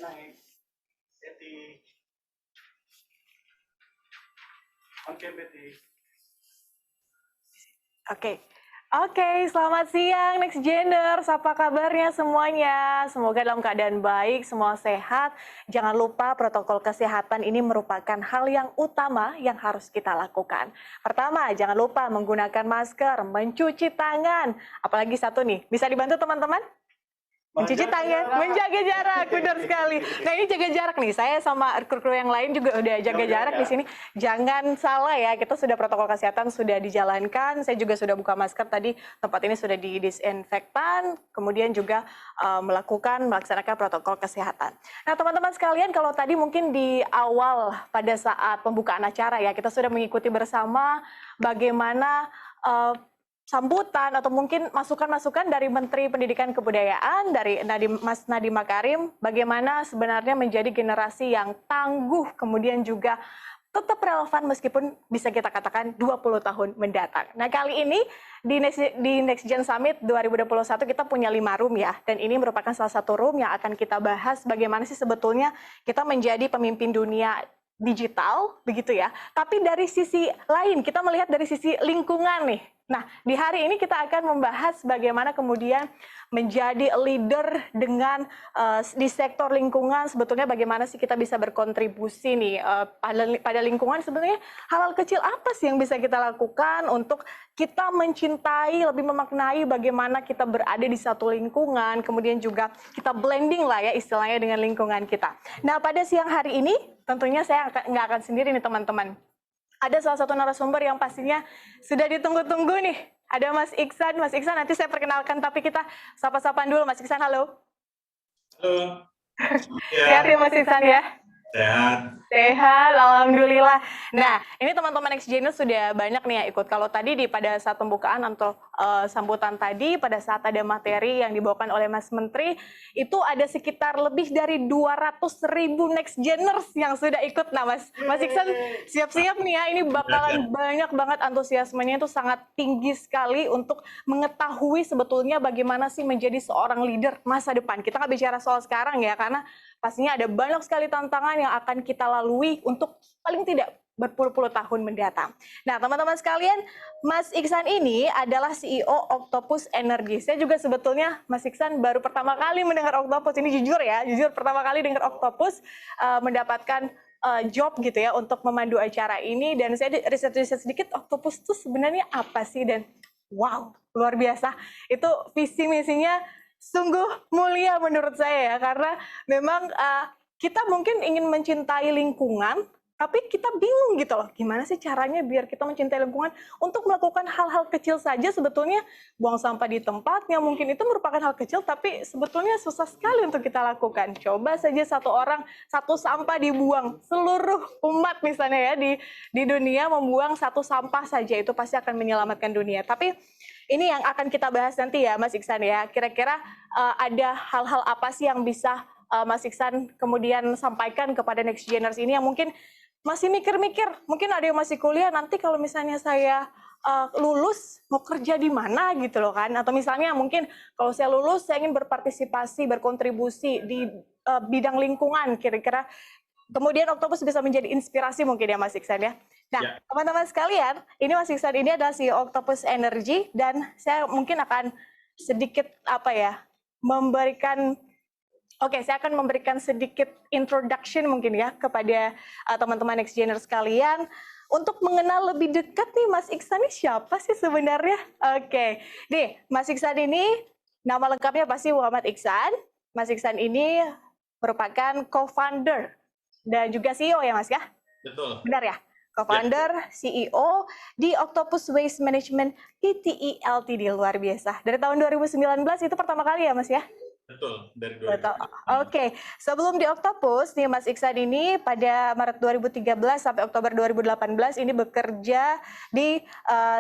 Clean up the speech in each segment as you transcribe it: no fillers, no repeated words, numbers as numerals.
naik. Oke, Betty. Oke, selamat siang Next Geners. Apa kabarnya semuanya? Semoga dalam keadaan baik, semua sehat. Jangan lupa protokol kesehatan ini merupakan hal yang utama yang harus kita lakukan. Pertama, jangan lupa menggunakan masker, mencuci tangan. Apalagi satu nih, bisa dibantu teman-teman? Mencuci tangan, menjaga jarak, benar sekali. Nah ini jaga jarak nih, saya sama kru-kru yang lain juga udah jaga jarak di sini. Jangan salah ya, kita sudah protokol kesehatan sudah dijalankan. Saya juga sudah buka masker tadi, tempat ini sudah didisinfektan, kemudian juga melaksanakan protokol kesehatan. Nah teman-teman sekalian, kalau tadi mungkin di awal pada saat pembukaan acara ya, kita sudah mengikuti bersama bagaimana sambutan atau mungkin masukan-masukan dari Menteri Pendidikan Kebudayaan, dari Mas Nadiem Makarim, bagaimana sebenarnya menjadi generasi yang tangguh, kemudian juga tetap relevan meskipun bisa kita katakan 20 tahun mendatang. Nah kali ini di Next Gen Summit 2021 kita punya 5 room ya, dan ini merupakan salah satu room yang akan kita bahas bagaimana sih sebetulnya kita menjadi pemimpin dunia digital, begitu ya. Tapi dari sisi lain, kita melihat dari sisi lingkungan nih. Nah, di hari ini kita akan membahas bagaimana kemudian menjadi leader dengan di sektor lingkungan, sebetulnya bagaimana sih kita bisa berkontribusi nih pada lingkungan. Sebenarnya hal-hal kecil apa sih yang bisa kita lakukan untuk kita mencintai, lebih memaknai bagaimana kita berada di satu lingkungan, kemudian juga kita blending lah ya istilahnya dengan lingkungan kita. Nah, pada siang hari ini tentunya saya nggak akan sendiri nih teman-teman. Ada salah satu narasumber yang pastinya sudah ditunggu-tunggu nih. Ada Mas Iksan. Mas Iksan nanti saya perkenalkan, tapi kita sapa-sapaan dulu. Mas Iksan, halo. Halo. Sehat ya Mas Iksan ya? Sehat, alhamdulillah. Nah, ini teman-teman Next Geners sudah banyak nih ya ikut. Kalau tadi pada saat pembukaan atau sambutan tadi, pada saat ada materi yang dibawakan oleh Mas Menteri, itu ada sekitar lebih dari 200.000 Next Geners yang sudah ikut. Nah, Mas Iksan siap-siap nih ya, ini bakalan banyak banget antusiasmenya, itu sangat tinggi sekali untuk mengetahui sebetulnya bagaimana sih menjadi seorang leader masa depan. Kita nggak bicara soal sekarang ya, karena pastinya ada banyak sekali tantangan yang akan kita lalui untuk paling tidak berpuluh-puluh tahun mendatang. Nah, teman-teman sekalian, Mas Iksan ini adalah CEO Octopus Energy. Saya juga sebetulnya, Mas Iksan baru pertama kali mendengar Octopus, ini jujur ya, pertama kali dengar Octopus, mendapatkan job gitu ya untuk memandu acara ini, dan saya riset-riset sedikit, Octopus itu sebenarnya apa sih, dan wow, luar biasa. Itu visi misinya sungguh mulia menurut saya ya, karena memang kita mungkin ingin mencintai lingkungan, tapi kita bingung gitu loh, gimana sih caranya biar kita mencintai lingkungan untuk melakukan hal-hal kecil saja. Sebetulnya buang sampah di tempatnya mungkin itu merupakan hal kecil, tapi sebetulnya susah sekali untuk kita lakukan. Coba saja satu orang, satu sampah dibuang, seluruh umat misalnya ya di dunia membuang satu sampah saja, itu pasti akan menyelamatkan dunia. Tapi ini yang akan kita bahas nanti ya Mas Iksan ya, kira-kira ada hal-hal apa sih yang bisa Mas Iksan kemudian sampaikan kepada Next Geners ini yang mungkin masih mikir-mikir, mungkin ada yang masih kuliah, nanti kalau misalnya saya lulus mau kerja di mana gitu loh kan, atau misalnya mungkin kalau saya lulus saya ingin berpartisipasi, berkontribusi di bidang lingkungan, kira-kira kemudian Octopus bisa menjadi inspirasi mungkin ya Mas Iksan ya. Nah, teman-teman sekalian, ini Mas Iksan ini adalah CEO Octopus Energy, dan saya mungkin akan sedikit saya akan memberikan sedikit introduction mungkin ya kepada teman-teman Next Geners sekalian untuk mengenal lebih dekat nih Mas Iksan ini siapa sih sebenarnya. Nih Mas Iksan ini nama lengkapnya pasti Muhammad Iksan. Mas Iksan ini merupakan co-founder dan juga CEO ya Mas ya? Betul. Benar ya? Co-founder, CEO di Octopus Waste Management PTE Ltd, luar biasa. Dari tahun 2019 itu pertama kali ya Mas ya? Betul, dari 2019. Sebelum di Octopus, nih Mas Iksan ini pada Maret 2013 sampai Oktober 2018 ini bekerja di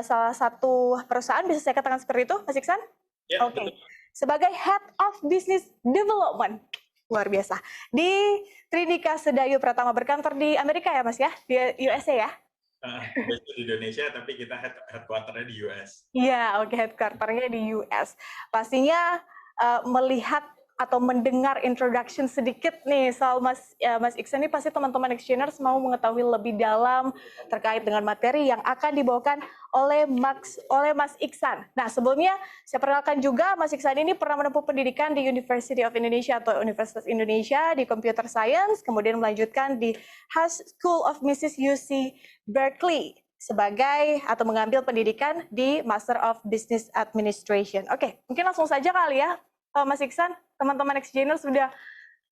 salah satu perusahaan, bisa saya katakan seperti itu Mas Iksan? Ya, betul. Sebagai Head of Business Development, luar biasa. Di Trinika Sedayu Pratama, berkantor di Amerika ya Mas ya? Di USA ya? Di Indonesia, tapi kita headquarter-nya di US. Iya, headquarter-nya di US. Pastinya melihat atau mendengar introduction sedikit nih soal Mas Iksan ini, pasti teman-teman Exchainers mau mengetahui lebih dalam terkait dengan materi yang akan dibawakan oleh Mas Iksan. Nah, sebelumnya saya perkenalkan juga Mas Iksan ini pernah menempuh pendidikan di University of Indonesia atau Universitas Indonesia di Computer Science, kemudian melanjutkan di Haas School of Mrs. UC Berkeley sebagai atau mengambil pendidikan di Master of Business Administration. Oke, mungkin langsung saja kali ya, Mas Iksan, teman-teman Exchainers sudah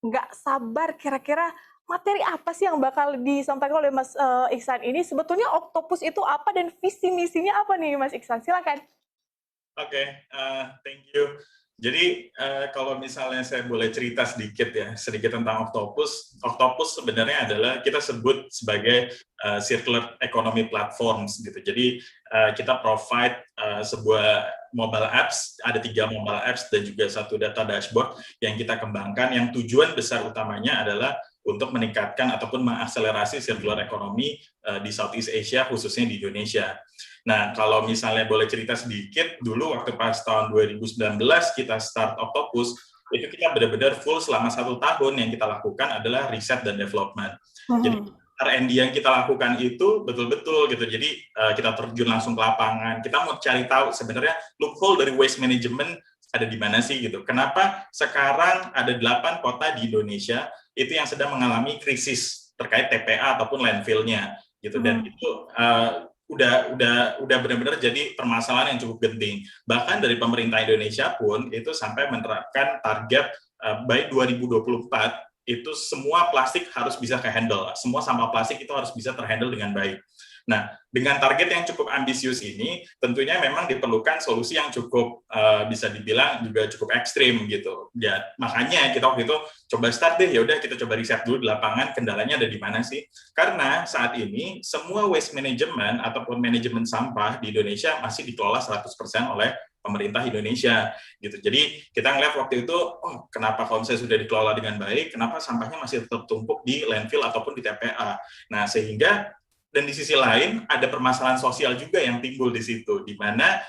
nggak sabar kira-kira materi apa sih yang bakal disampaikan oleh Mas Iksan ini. Sebetulnya Octopus itu apa dan visi misinya apa nih, Mas Iksan? Silakan. Oke, thank you. Jadi kalau misalnya saya boleh cerita sedikit tentang Octopus. Octopus sebenarnya adalah kita sebut sebagai circular economy platforms gitu. Jadi kita provide sebuah mobile apps, ada 3 mobile apps dan juga 1 data dashboard yang kita kembangkan, yang tujuan besar utamanya adalah untuk meningkatkan ataupun mengakselerasi circular economy di Southeast Asia, khususnya di Indonesia. Nah, kalau misalnya boleh cerita sedikit, dulu waktu pas tahun 2019 kita start Octopus, itu kita benar-benar full selama 1 tahun yang kita lakukan adalah riset dan development. Jadi R&D yang kita lakukan itu betul-betul gitu. Jadi kita terjun langsung ke lapangan. Kita mau cari tahu sebenarnya loophole dari waste management ada di mana sih gitu. Kenapa sekarang ada 8 kota di Indonesia itu yang sedang mengalami krisis terkait TPA ataupun landfill-nya gitu. Dan itu udah benar-benar jadi permasalahan yang cukup genting. Bahkan dari pemerintah Indonesia pun itu sampai menerapkan target by 2024 itu semua plastik harus bisa ke-handle. Semua sampah plastik itu harus bisa terhandle dengan baik. Nah, dengan target yang cukup ambisius ini, tentunya memang diperlukan solusi yang cukup bisa dibilang juga cukup ekstrim gitu. Ya, makanya kita waktu itu coba start deh, ya udah kita coba riset dulu di lapangan kendalanya ada di mana sih? Karena saat ini semua waste management ataupun manajemen sampah di Indonesia masih dikelola 100% oleh pemerintah Indonesia gitu. Jadi kita ngeliat waktu itu, oh kenapa kalau misalnya sudah dikelola dengan baik, kenapa sampahnya masih tetap tumpuk di landfill ataupun di TPA? Nah, sehingga dan di sisi lain ada permasalahan sosial juga yang timbul di situ, di mana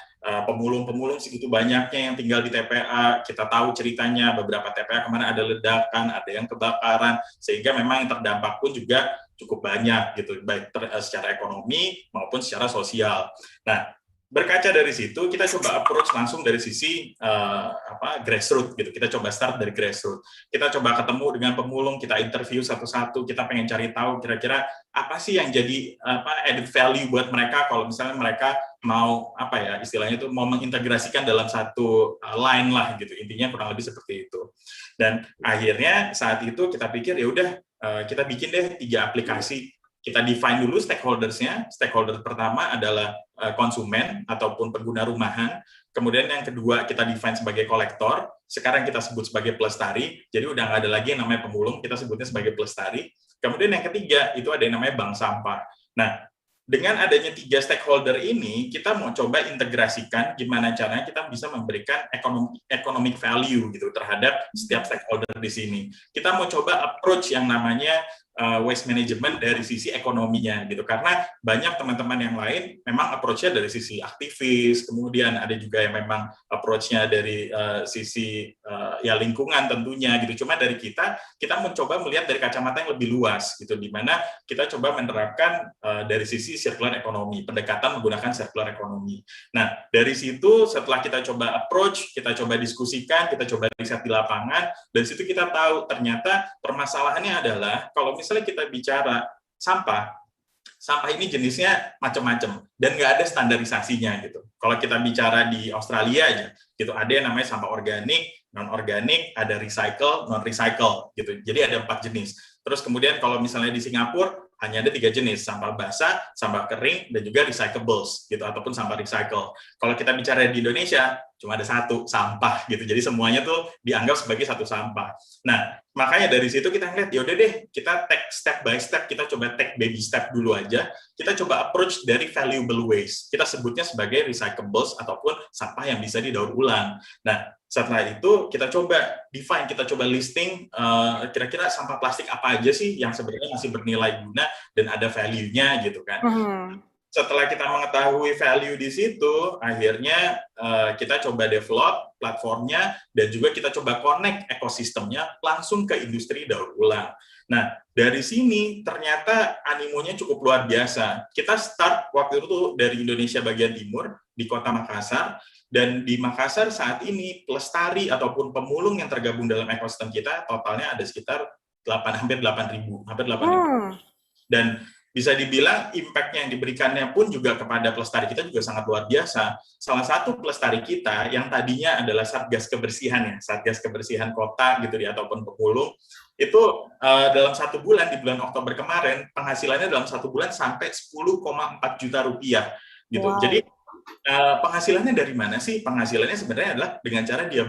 pemulung-pemulung segitu banyaknya yang tinggal di TPA, kita tahu ceritanya beberapa TPA kemana ada ledakan, ada yang kebakaran, sehingga memang yang terdampak pun juga cukup banyak gitu, baik secara ekonomi maupun secara sosial. Nah, berkaca dari situ, kita coba approach langsung dari sisi grassroots gitu. Kita coba start dari grassroots. Kita coba ketemu dengan pemulung, kita interview satu-satu, kita pengen cari tahu kira-kira apa sih yang jadi added value buat mereka kalau misalnya mereka mau istilahnya itu mau mengintegrasikan dalam satu line lah gitu. Intinya kurang lebih seperti itu. Dan akhirnya saat itu kita pikir ya udah kita bikin deh 3 aplikasi. Kita define dulu stakeholders-nya. Stakeholder pertama adalah konsumen ataupun pengguna rumahan. Kemudian yang kedua kita define sebagai kolektor. Sekarang kita sebut sebagai pelestari. Jadi udah nggak ada lagi yang namanya pemulung, kita sebutnya sebagai pelestari. Kemudian yang ketiga itu ada yang namanya bank sampah. Nah, dengan adanya 3 stakeholder ini, kita mau coba integrasikan gimana caranya kita bisa memberikan economic value gitu terhadap setiap stakeholder di sini. Kita mau coba approach yang namanya waste management dari sisi ekonominya gitu, karena banyak teman-teman yang lain memang approach-nya dari sisi aktivis, kemudian ada juga yang memang approach-nya dari sisi ya lingkungan tentunya gitu. Cuma dari kita mencoba melihat dari kacamata yang lebih luas gitu, di mana kita coba menerapkan dari sisi circular economy, pendekatan menggunakan circular economy. Nah, dari situ setelah kita coba approach, kita coba diskusikan, kita coba riset di lapangan, dari situ kita tahu ternyata permasalahannya adalah kalau misalnya kita bicara sampah ini jenisnya macam-macam dan nggak ada standarisasinya gitu. Kalau kita bicara di Australia aja, gitu ada yang namanya sampah organik, non-organik, ada recycle, non-recycle gitu. Jadi ada 4 jenis. Terus kemudian kalau misalnya di Singapura hanya ada 3 jenis, sampah basah, sampah kering, dan juga recyclables gitu ataupun sampah recycle. Kalau kita bicara di Indonesia cuma ada 1 sampah gitu. Jadi semuanya tuh dianggap sebagai 1 sampah. Nah, makanya dari situ kita ngeliat, ya udah deh, kita take step by step, kita coba take baby step dulu aja. Kita coba approach dari valuable waste. Kita sebutnya sebagai recyclables ataupun sampah yang bisa didaur ulang. Nah, setelah itu kita coba define, kita coba listing kira-kira sampah plastik apa aja sih yang sebenarnya masih bernilai guna dan ada value-nya gitu kan. setelah kita mengetahui value di situ, akhirnya kita coba develop platformnya dan juga kita coba connect ekosistemnya langsung ke industri daur ulang. Nah, dari sini ternyata animonya cukup luar biasa. Kita start waktu itu dari Indonesia bagian timur, di kota Makassar, dan di Makassar saat ini pelestari ataupun pemulung yang tergabung dalam ekosistem kita totalnya ada sekitar hampir 8.000. Dan bisa dibilang impact-nya yang diberikannya pun juga kepada pelestari kita juga sangat luar biasa. Salah satu pelestari kita yang tadinya adalah Satgas Kebersihan ya, Satgas Kebersihan Kota gitu ya, ataupun pemulung, itu dalam 1 bulan, di bulan Oktober kemarin, penghasilannya dalam 1 bulan sampai 10,4 juta rupiah gitu. Wow. Jadi penghasilannya dari mana sih? Penghasilannya sebenarnya adalah dengan cara dia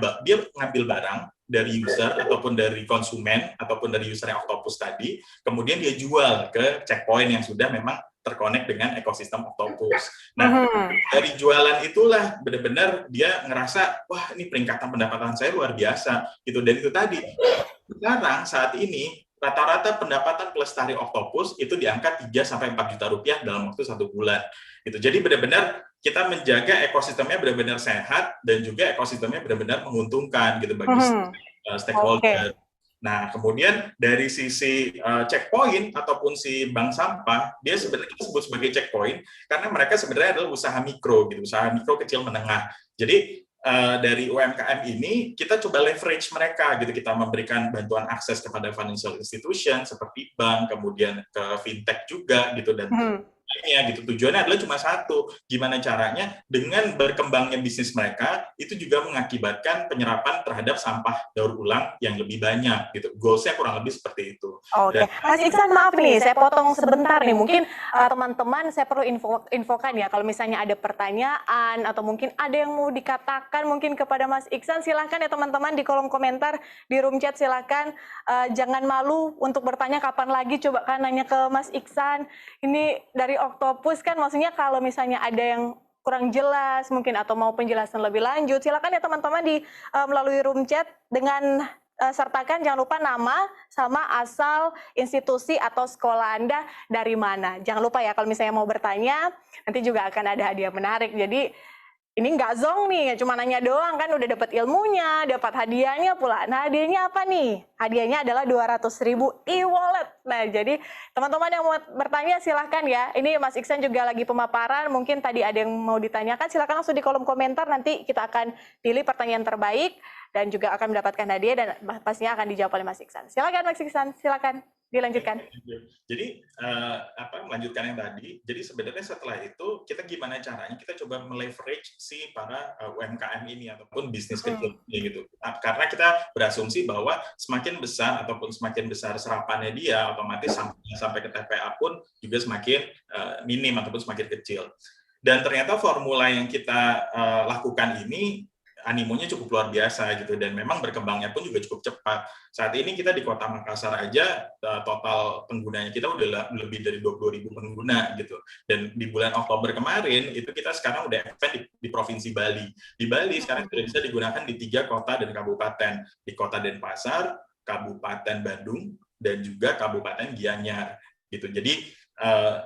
ngambil barang dari user ataupun dari konsumen ataupun dari user yang Octopus tadi, kemudian dia jual ke checkpoint yang sudah memang terkonek dengan ekosistem Octopus. Nah, dari jualan itulah benar-benar dia ngerasa, wah ini peningkatan pendapatan saya luar biasa gitu. Dan itu tadi, sekarang saat ini rata-rata pendapatan pelestari Octopus itu di angka 3-4 juta rupiah dalam waktu 1 bulan. Gitu. Jadi benar-benar kita menjaga ekosistemnya benar-benar sehat dan juga ekosistemnya benar-benar menguntungkan gitu bagi stakeholder. Okay. Nah, kemudian dari sisi checkpoint ataupun si bank sampah, dia sebenarnya kita sebut sebagai checkpoint karena mereka sebenarnya adalah usaha mikro gitu, usaha mikro kecil menengah. Jadi dari UMKM ini kita coba leverage mereka gitu, kita memberikan bantuan akses kepada financial institution seperti bank, kemudian ke fintech juga gitu, dan gitu. Tujuannya adalah cuma satu, gimana caranya dengan berkembangnya bisnis mereka itu juga mengakibatkan penyerapan terhadap sampah daur ulang yang lebih banyak gitu. Goals-nya kurang lebih seperti itu. Oke. Mas Iksan, maaf nih, saya potong sebentar nih. Mungkin teman-teman saya perlu infokan ya, kalau misalnya ada pertanyaan atau mungkin ada yang mau dikatakan mungkin kepada Mas Iksan, silahkan ya teman-teman di kolom komentar di room chat, silahkan. Jangan malu untuk bertanya kapan lagi coba kan nanya ke Mas Iksan. Ini dari Octopus kan, maksudnya kalau misalnya ada yang kurang jelas mungkin atau mau penjelasan lebih lanjut, silakan ya teman-teman di melalui room chat dengan sertakan jangan lupa nama sama asal institusi atau sekolah Anda dari mana. Jangan lupa ya kalau misalnya mau bertanya, nanti juga akan ada hadiah menarik. Jadi ini nggak zong nih, cuma nanya doang kan udah dapat ilmunya, dapat hadiahnya pula. Nah, hadiahnya apa nih? Hadiahnya adalah 200.000 e-wallet. Nah, jadi teman-teman yang mau bertanya silahkan ya. Ini Mas Iksan juga lagi pemaparan, mungkin tadi ada yang mau ditanyakan, silahkan langsung di kolom komentar, nanti kita akan pilih pertanyaan terbaik dan juga akan mendapatkan hadiah dan pastinya akan dijawab oleh Mas Iksan. Silakan Mas Iksan, silakan dilanjutkan. Jadi melanjutkan yang tadi. Jadi sebenarnya setelah itu kita gimana caranya kita coba meleverage si para UMKM ini ataupun bisnis kecil gitu. Karena kita berasumsi bahwa semakin besar ataupun semakin besar serapannya dia, otomatis sampai ke TPA pun juga semakin minim ataupun semakin kecil. Dan ternyata formula yang kita lakukan ini animonya cukup luar biasa gitu, dan memang berkembangnya pun juga cukup cepat. Saat ini kita di Kota Makassar aja total penggunanya kita udah lebih dari 20.000 pengguna gitu. Dan di bulan Oktober kemarin itu kita sekarang udah event di Provinsi Bali. Di Bali sekarang sudah bisa digunakan di 3 kota dan kabupaten, di Kota Denpasar, Kabupaten Bandung, dan juga Kabupaten Gianyar gitu. Jadi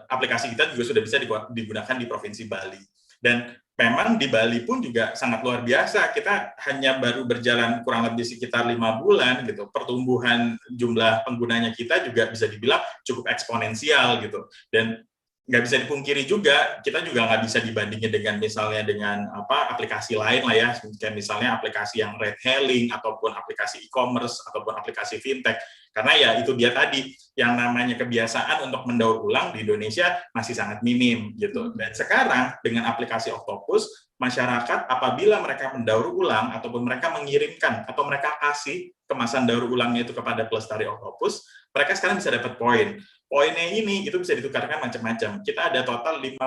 aplikasi kita juga sudah bisa digunakan di Provinsi Bali. Dan memang di Bali pun juga sangat luar biasa. Kita hanya baru berjalan kurang lebih sekitar 5 bulan gitu. Pertumbuhan jumlah penggunanya kita juga bisa dibilang cukup eksponensial gitu. Dan nggak bisa dipungkiri juga, kita juga nggak bisa dibandingin dengan misalnya dengan aplikasi lain lah ya, kayak misalnya aplikasi yang ride hailing ataupun aplikasi e-commerce ataupun aplikasi fintech. Karena ya itu dia tadi, yang namanya kebiasaan untuk mendaur ulang di Indonesia masih sangat minim gitu. Dan sekarang dengan aplikasi Octopus, masyarakat apabila mereka mendaur ulang ataupun mereka mengirimkan atau mereka kasih kemasan daur ulangnya itu kepada pelestari Octopus, mereka sekarang bisa dapat poin. Poinnya ini itu bisa ditukarkan macam-macam. Kita ada total 52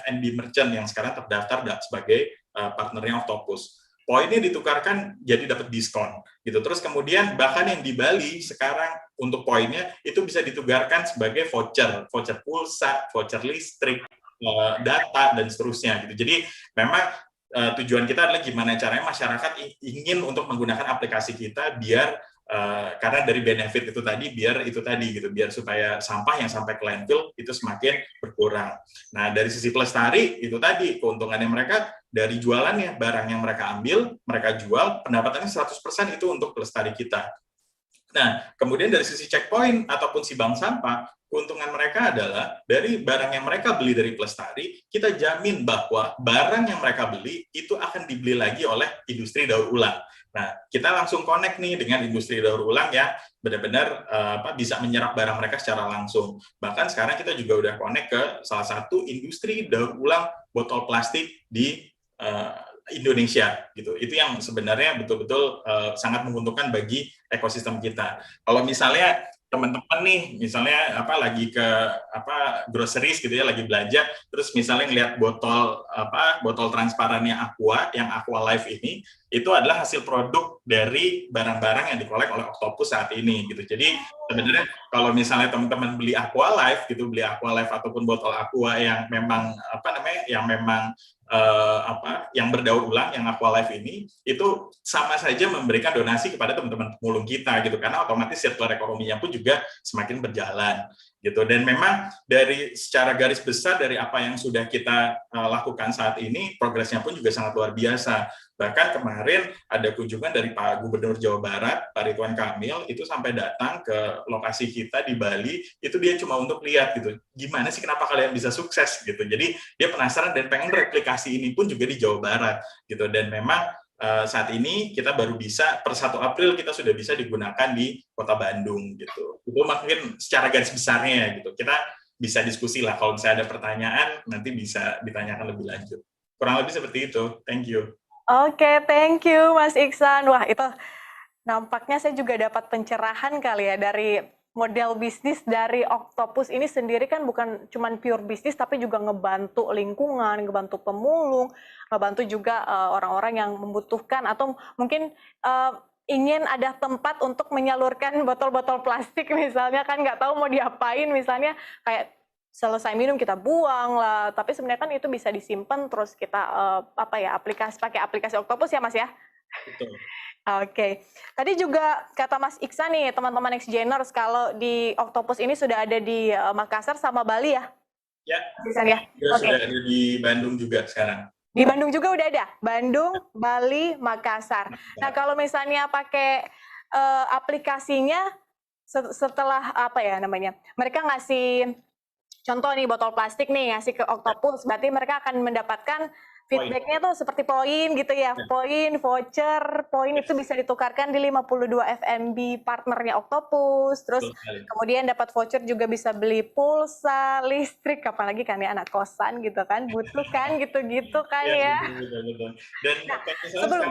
F&B merchant yang sekarang terdaftar sebagai partnernya Octopus. Poinnya ditukarkan jadi dapat diskon gitu. Terus kemudian bahkan yang di Bali sekarang untuk poinnya itu bisa ditukarkan sebagai voucher pulsa, voucher listrik, data dan seterusnya gitu. Jadi memang tujuan kita adalah gimana caranya masyarakat ingin untuk menggunakan aplikasi kita biar karena dari benefit itu tadi biar gitu, biar supaya sampah yang sampai ke landfill itu semakin berkurang. Nah, dari sisi pelestari itu tadi keuntungannya mereka dari jualannya, barang yang mereka ambil, mereka jual, pendapatannya 100% itu untuk pelestari kita. Nah, kemudian dari sisi checkpoint ataupun si bank sampah, keuntungan mereka adalah dari barang yang mereka beli dari Pelestari, kita jamin bahwa barang yang mereka beli itu akan dibeli lagi oleh industri daur ulang. Nah, kita langsung connect nih dengan industri daur ulang yang benar-benar bisa menyerap barang mereka secara langsung. Bahkan sekarang kita juga udah connect ke salah satu industri daur ulang botol plastik di Indonesia gitu. Itu yang sebenarnya betul-betul sangat menguntungkan bagi ekosistem kita. Kalau misalnya teman-teman nih, misalnya lagi ke groceries gitu ya, lagi belanja, terus misalnya ngelihat botol transparannya Aqua, yang Aqua Life ini, itu adalah hasil produk dari barang-barang yang dikolek oleh Octopus saat ini gitu. Jadi sebenarnya kalau misalnya teman-teman beli Aqua Life gitu, beli Aqua Life ataupun botol Aqua yang memang yang berdaur ulang, yang Aqua Life ini, itu sama saja memberikan donasi kepada teman-teman pemulung kita gitu, karena otomatis circular ekonominya pun juga semakin berjalan gitu. Dan memang dari secara garis besar dari apa yang sudah kita lakukan saat ini, progresnya pun juga sangat luar biasa. Bahkan kemarin ada kunjungan dari Pak Gubernur Jawa Barat, Pak Ridwan Kamil, itu sampai datang ke lokasi kita di Bali, itu dia cuma untuk lihat gitu, gimana sih kenapa kalian bisa sukses gitu. Jadi dia penasaran dan pengen replikasi ini pun juga di Jawa Barat gitu. Dan memang saat ini kita baru bisa per 1 April kita sudah bisa digunakan di Kota Bandung gitu. Itu mungkin secara garis besarnya gitu. Kita bisa diskusi lah, kalau misalnya ada pertanyaan nanti bisa ditanyakan lebih lanjut. Kurang lebih seperti itu. Thank you. Oke, thank you Mas Iksan. Wah, itu nampaknya saya juga dapat pencerahan kali ya dari model bisnis dari Octopus ini sendiri, kan bukan cuma pure bisnis tapi juga ngebantu lingkungan, ngebantu pemulung, ngebantu juga orang-orang yang membutuhkan atau mungkin ingin ada tempat untuk menyalurkan botol-botol plastik misalnya, kan nggak tahu mau diapain, misalnya kayak selesai minum kita buang lah, tapi sebenarnya kan itu bisa disimpan terus kita pakai aplikasi Octopus ya Mas ya. Betul. Oke. Tadi juga kata Mas Iksan nih, teman-teman Next Geners, kalau di Octopus ini sudah ada di Makassar sama Bali ya? Ya. Iksan ya? Sudah ada di Bandung juga sekarang. Di Bandung juga udah ada? Bandung, Bali, Makassar. Nah, kalau misalnya pakai aplikasinya setelah mereka ngasih contoh nih botol plastik nih ngasih ke Octopus, berarti mereka akan mendapatkan feedback-nya tuh seperti poin gitu ya, poin, voucher, poin itu bisa ditukarkan di 52 FMB partnernya Octopus, terus kemudian dapat voucher juga bisa beli pulsa, listrik, apalagi kan ya anak kosan gitu kan, butuh kan gitu-gitu kan ya. Betul. Dan sebelum,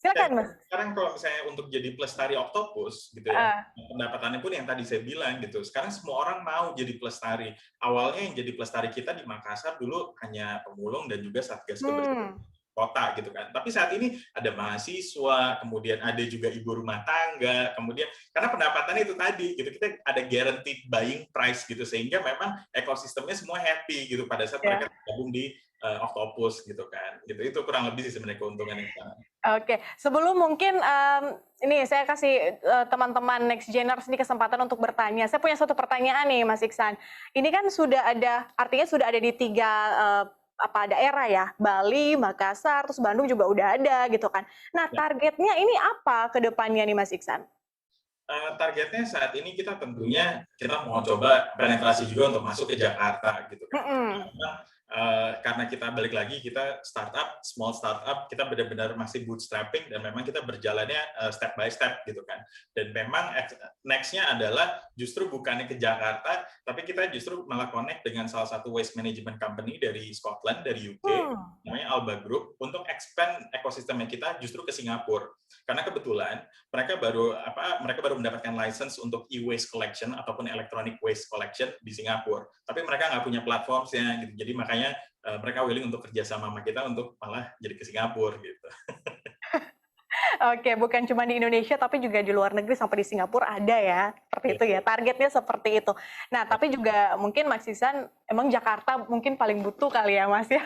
silakan Mas. Sekarang kalau misalnya untuk jadi pelestari Octopus gitu ya, pendapatannya pun yang tadi saya bilang gitu. Sekarang semua orang mau jadi pelestari. Awalnya yang jadi pelestari kita di Makassar dulu hanya pemulung dan juga Satgas Kebersihan kota gitu kan. Tapi saat ini ada mahasiswa, kemudian ada juga ibu rumah tangga, kemudian karena pendapatannya itu tadi gitu, kita ada guaranteed buying price gitu, sehingga memang ekosistemnya semua happy gitu pada saat mereka gabung di Octopus gitu kan. Gitu, itu kurang lebih sih sebenarnya keuntungan yang sana. Oke, sebelum mungkin ini saya kasih teman-teman Next Geners ini kesempatan untuk bertanya. Saya punya satu pertanyaan nih Mas Iksan. Ini kan sudah ada, artinya sudah ada di 3 daerah ya, Bali, Makassar, terus Bandung juga udah ada gitu kan. Nah, targetnya ini apa ke depannya nih Mas Iksan? Targetnya saat ini kita tentunya kita mau coba penetrasi juga untuk masuk ke Jakarta gitu kan. Karena kita balik lagi, kita startup, small startup, kita benar-benar masih bootstrapping dan memang kita berjalannya step by step gitu kan. Dan memang next-nya adalah justru bukannya ke Jakarta, tapi kita justru malah connect dengan salah satu waste management company dari Scotland, dari UK, namanya Alba Group, untuk expand ekosistemnya kita justru ke Singapura. Karena kebetulan mereka baru mendapatkan license untuk e-waste collection ataupun electronic waste collection di Singapura. Tapi mereka nggak punya platformnya gitu. Jadi makanya mereka willing untuk kerjasama sama kita untuk malah jadi ke Singapura gitu. Oke, bukan cuma di Indonesia tapi juga di luar negeri sampai di Singapura ada ya seperti itu ya, targetnya seperti itu. Nah, tapi juga mungkin Mas Iksan, emang Jakarta mungkin paling butuh kali ya Mas ya.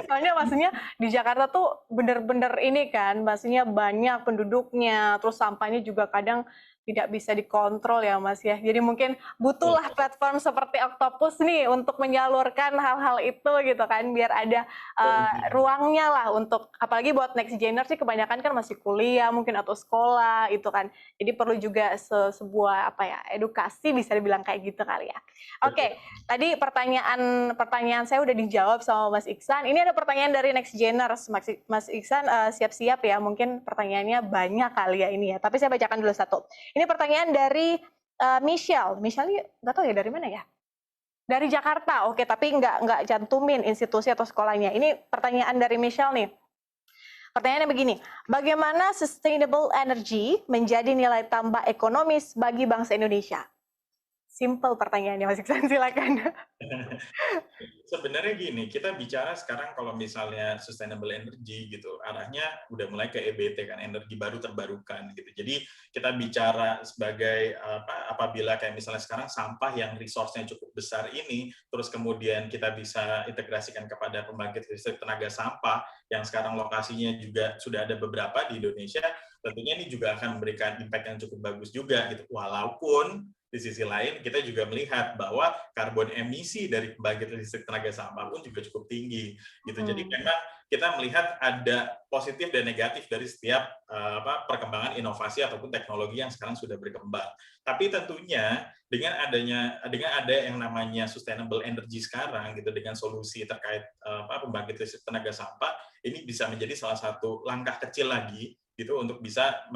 Soalnya maksudnya di Jakarta tuh bener-bener ini kan, maksudnya banyak penduduknya, terus sampahnya juga kadang tidak bisa dikontrol ya Mas ya. Jadi mungkin butuhlah platform seperti Octopus nih untuk menyalurkan hal-hal itu gitu kan, biar ada ruangnya lah untuk, apalagi buat next gener sih kebanyakan kan masih kuliah mungkin atau sekolah itu kan. Jadi perlu juga sebuah apa ya, edukasi bisa dibilang kayak gitu kali ya. Oke, tadi pertanyaan saya udah dijawab sama Mas Iksan. Ini ada pertanyaan dari next geners, Mas Iksan siap-siap ya. Mungkin pertanyaannya banyak kali ya ini ya. Tapi saya bacakan dulu satu. Ini pertanyaan dari Michelle. Michelle ini nggak tahu ya dari mana ya? Dari Jakarta. Oke, tapi nggak cantumin institusi atau sekolahnya. Ini pertanyaan dari Michelle nih. Pertanyaannya begini, bagaimana sustainable energy menjadi nilai tambah ekonomis bagi bangsa Indonesia? Simple pertanyaannya Mas Iksan, silakan. Sebenarnya gini, kita bicara sekarang kalau misalnya sustainable energy gitu, arahnya udah mulai ke EBT kan, energi baru terbarukan gitu. Jadi kita bicara sebagai apabila kayak misalnya sekarang sampah yang resource-nya cukup besar ini, terus kemudian kita bisa integrasikan kepada pembangkit listrik tenaga sampah yang sekarang lokasinya juga sudah ada beberapa di Indonesia, tentunya ini juga akan memberikan impact yang cukup bagus juga gitu. Walaupun di sisi lain kita juga melihat bahwa karbon emisi dari pembangkit listrik tenaga sampah pun juga cukup tinggi gitu. Jadi memang kita melihat ada positif dan negatif dari setiap perkembangan inovasi ataupun teknologi yang sekarang sudah berkembang. Tapi tentunya dengan ada yang namanya sustainable energy sekarang gitu, dengan solusi terkait pembangkit listrik tenaga sampah, ini bisa menjadi salah satu langkah kecil lagi gitu untuk bisa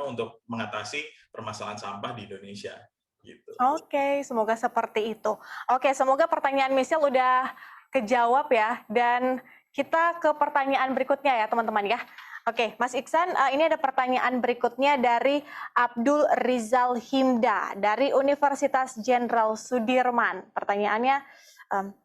untuk mengatasi permasalahan sampah di Indonesia. Gitu. Oke, semoga seperti itu. Oke, semoga pertanyaan Michelle udah kejawab ya. Dan kita ke pertanyaan berikutnya ya teman-teman ya. Oke, Mas Iksan, ini ada pertanyaan berikutnya dari Abdul Rizal Himda dari Universitas Jenderal Sudirman. Pertanyaannya